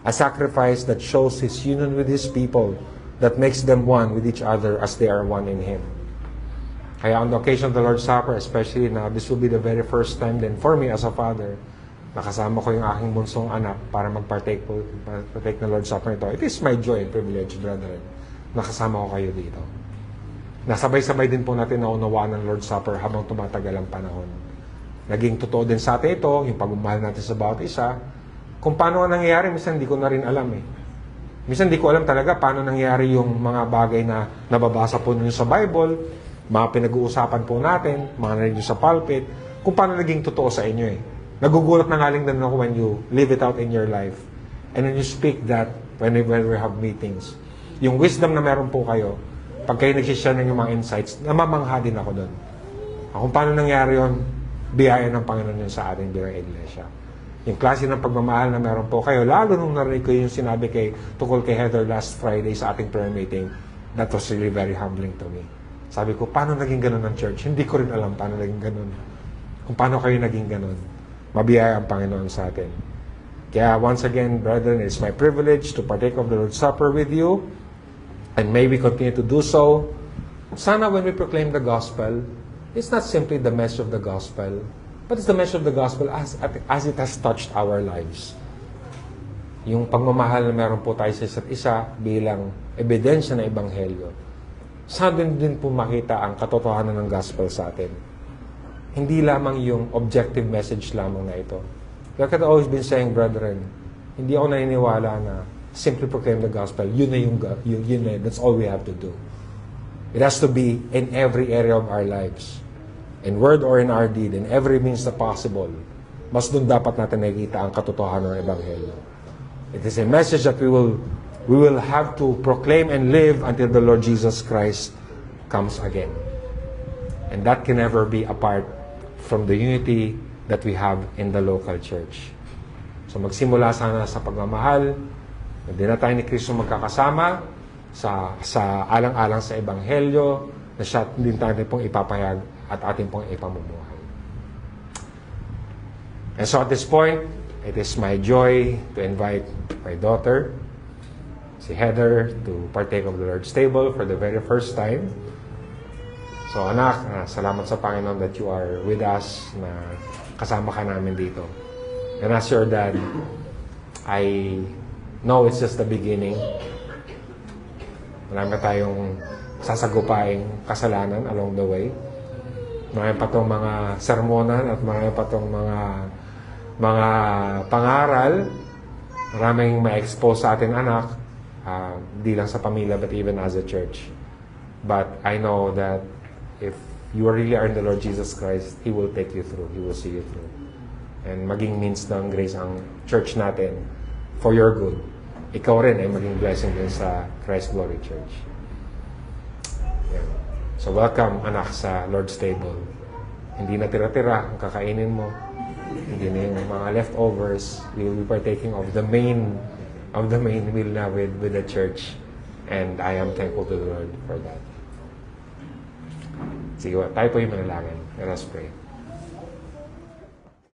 A sacrifice that shows His union with His people, that makes them one with each other as they are one in Him. Kaya on the occasion of the Lord's Supper, especially now, this will be the very first time then for me as a father, nakasama ko yung aking bunsong anak para mag-partake ng Lord's Supper nito. It is my joy and privilege, brethren, nakasama ko kayo dito. Nasabay-sabay din po natin naunawaan ng Lord's Supper habang tumatagal ang panahon. Naging totoo din sa atin ito, yung pagmamahal natin sa bawat isa. Kung paano ang nangyayari, minsan hindi ko na rin alam eh. Minsan hindi ko alam talaga paano nangyayari yung mga bagay na nababasa po ninyo sa Bible, mga pinag-uusapan po natin, mga narinig sa pulpit, kung paano naging totoo sa inyo eh. Nagugulat na nga lang din ako when you live it out in your life. And when you speak that, when we have meetings. Yung wisdom na meron po kayo, pag kayo nagsishare ng yung mga insights, namamangha din ako doon. Kung paano nangyari yun, biyaya ng Panginoon yun sa ating bilang iglesia. Yung klase ng pagmamahal na meron po kayo, lalo nung narinig ko yung sinabi tungkol kay Heather last Friday sa ating prayer meeting, that was really very humbling to me. Sabi ko, paano naging ganun ang church? Hindi ko rin alam paano naging ganun. Kung paano kayo naging ganun. Mabiyaya ang Panginoon sa atin. Kaya once again, brethren, it's my privilege to partake of the Lord's Supper with you. And may we continue to do so. Sana when we proclaim the gospel, it's not simply the message of the gospel, but it's the message of the gospel as it has touched our lives. Yung pagmamahal na meron po tayo sa isa't isa bilang ebidensya ng ebanghelyo. Sana din po makita ang katotohanan ng gospel sa atin. Hindi lamang yung objective message lamang na ito. Like I've always been saying, brethren, Hindi ako naniniwala na simply proclaim the gospel, yun na, that's all we have to do. It has to be in every area of our lives. In word or in our deed, in every means na possible. Mas doon dapat natin nakikita ang katotohanan ng Ebanghelyo. It is a message that we will have to proclaim and live until the Lord Jesus Christ comes again. And that can never be apart from the unity that we have in the local church. So magsimula sana sa pagmamahal, na din na tayo ni Kristo magkakasama sa alang-alang sa Ebanghelyo, na siya din tayo pong ipapahayag at ating pong ipamumuhay. And so at this point, it is my joy to invite my daughter, si Heather, to partake of the Lord's table for the very first time. So anak, salamat sa Panginoon that you are with us, na kasama ka namin dito. And as your dad, I know it's just the beginning. Marami tayong sasagupaing kasalanan along the way. Marami pa itong mga sermonan at marami pa itong mga pangaral. Maraming ma-expose sa ating anak, di lang sa pamilya but even as a church. But I know that if you really are in the Lord Jesus Christ, He will take you through. He will see you through. And maging means ng grace ang church natin for your good. Ikaw rin ay maging blessing din sa Christ Glory Church. Yan. So welcome, anak, sa Lord's table. Hindi na tira-tira ang kakainin mo. Hindi na yung mga leftovers. We will be partaking of the main meal na with the church. And I am thankful to the Lord for that. Sige, tayo po yung manalangin. Let us pray.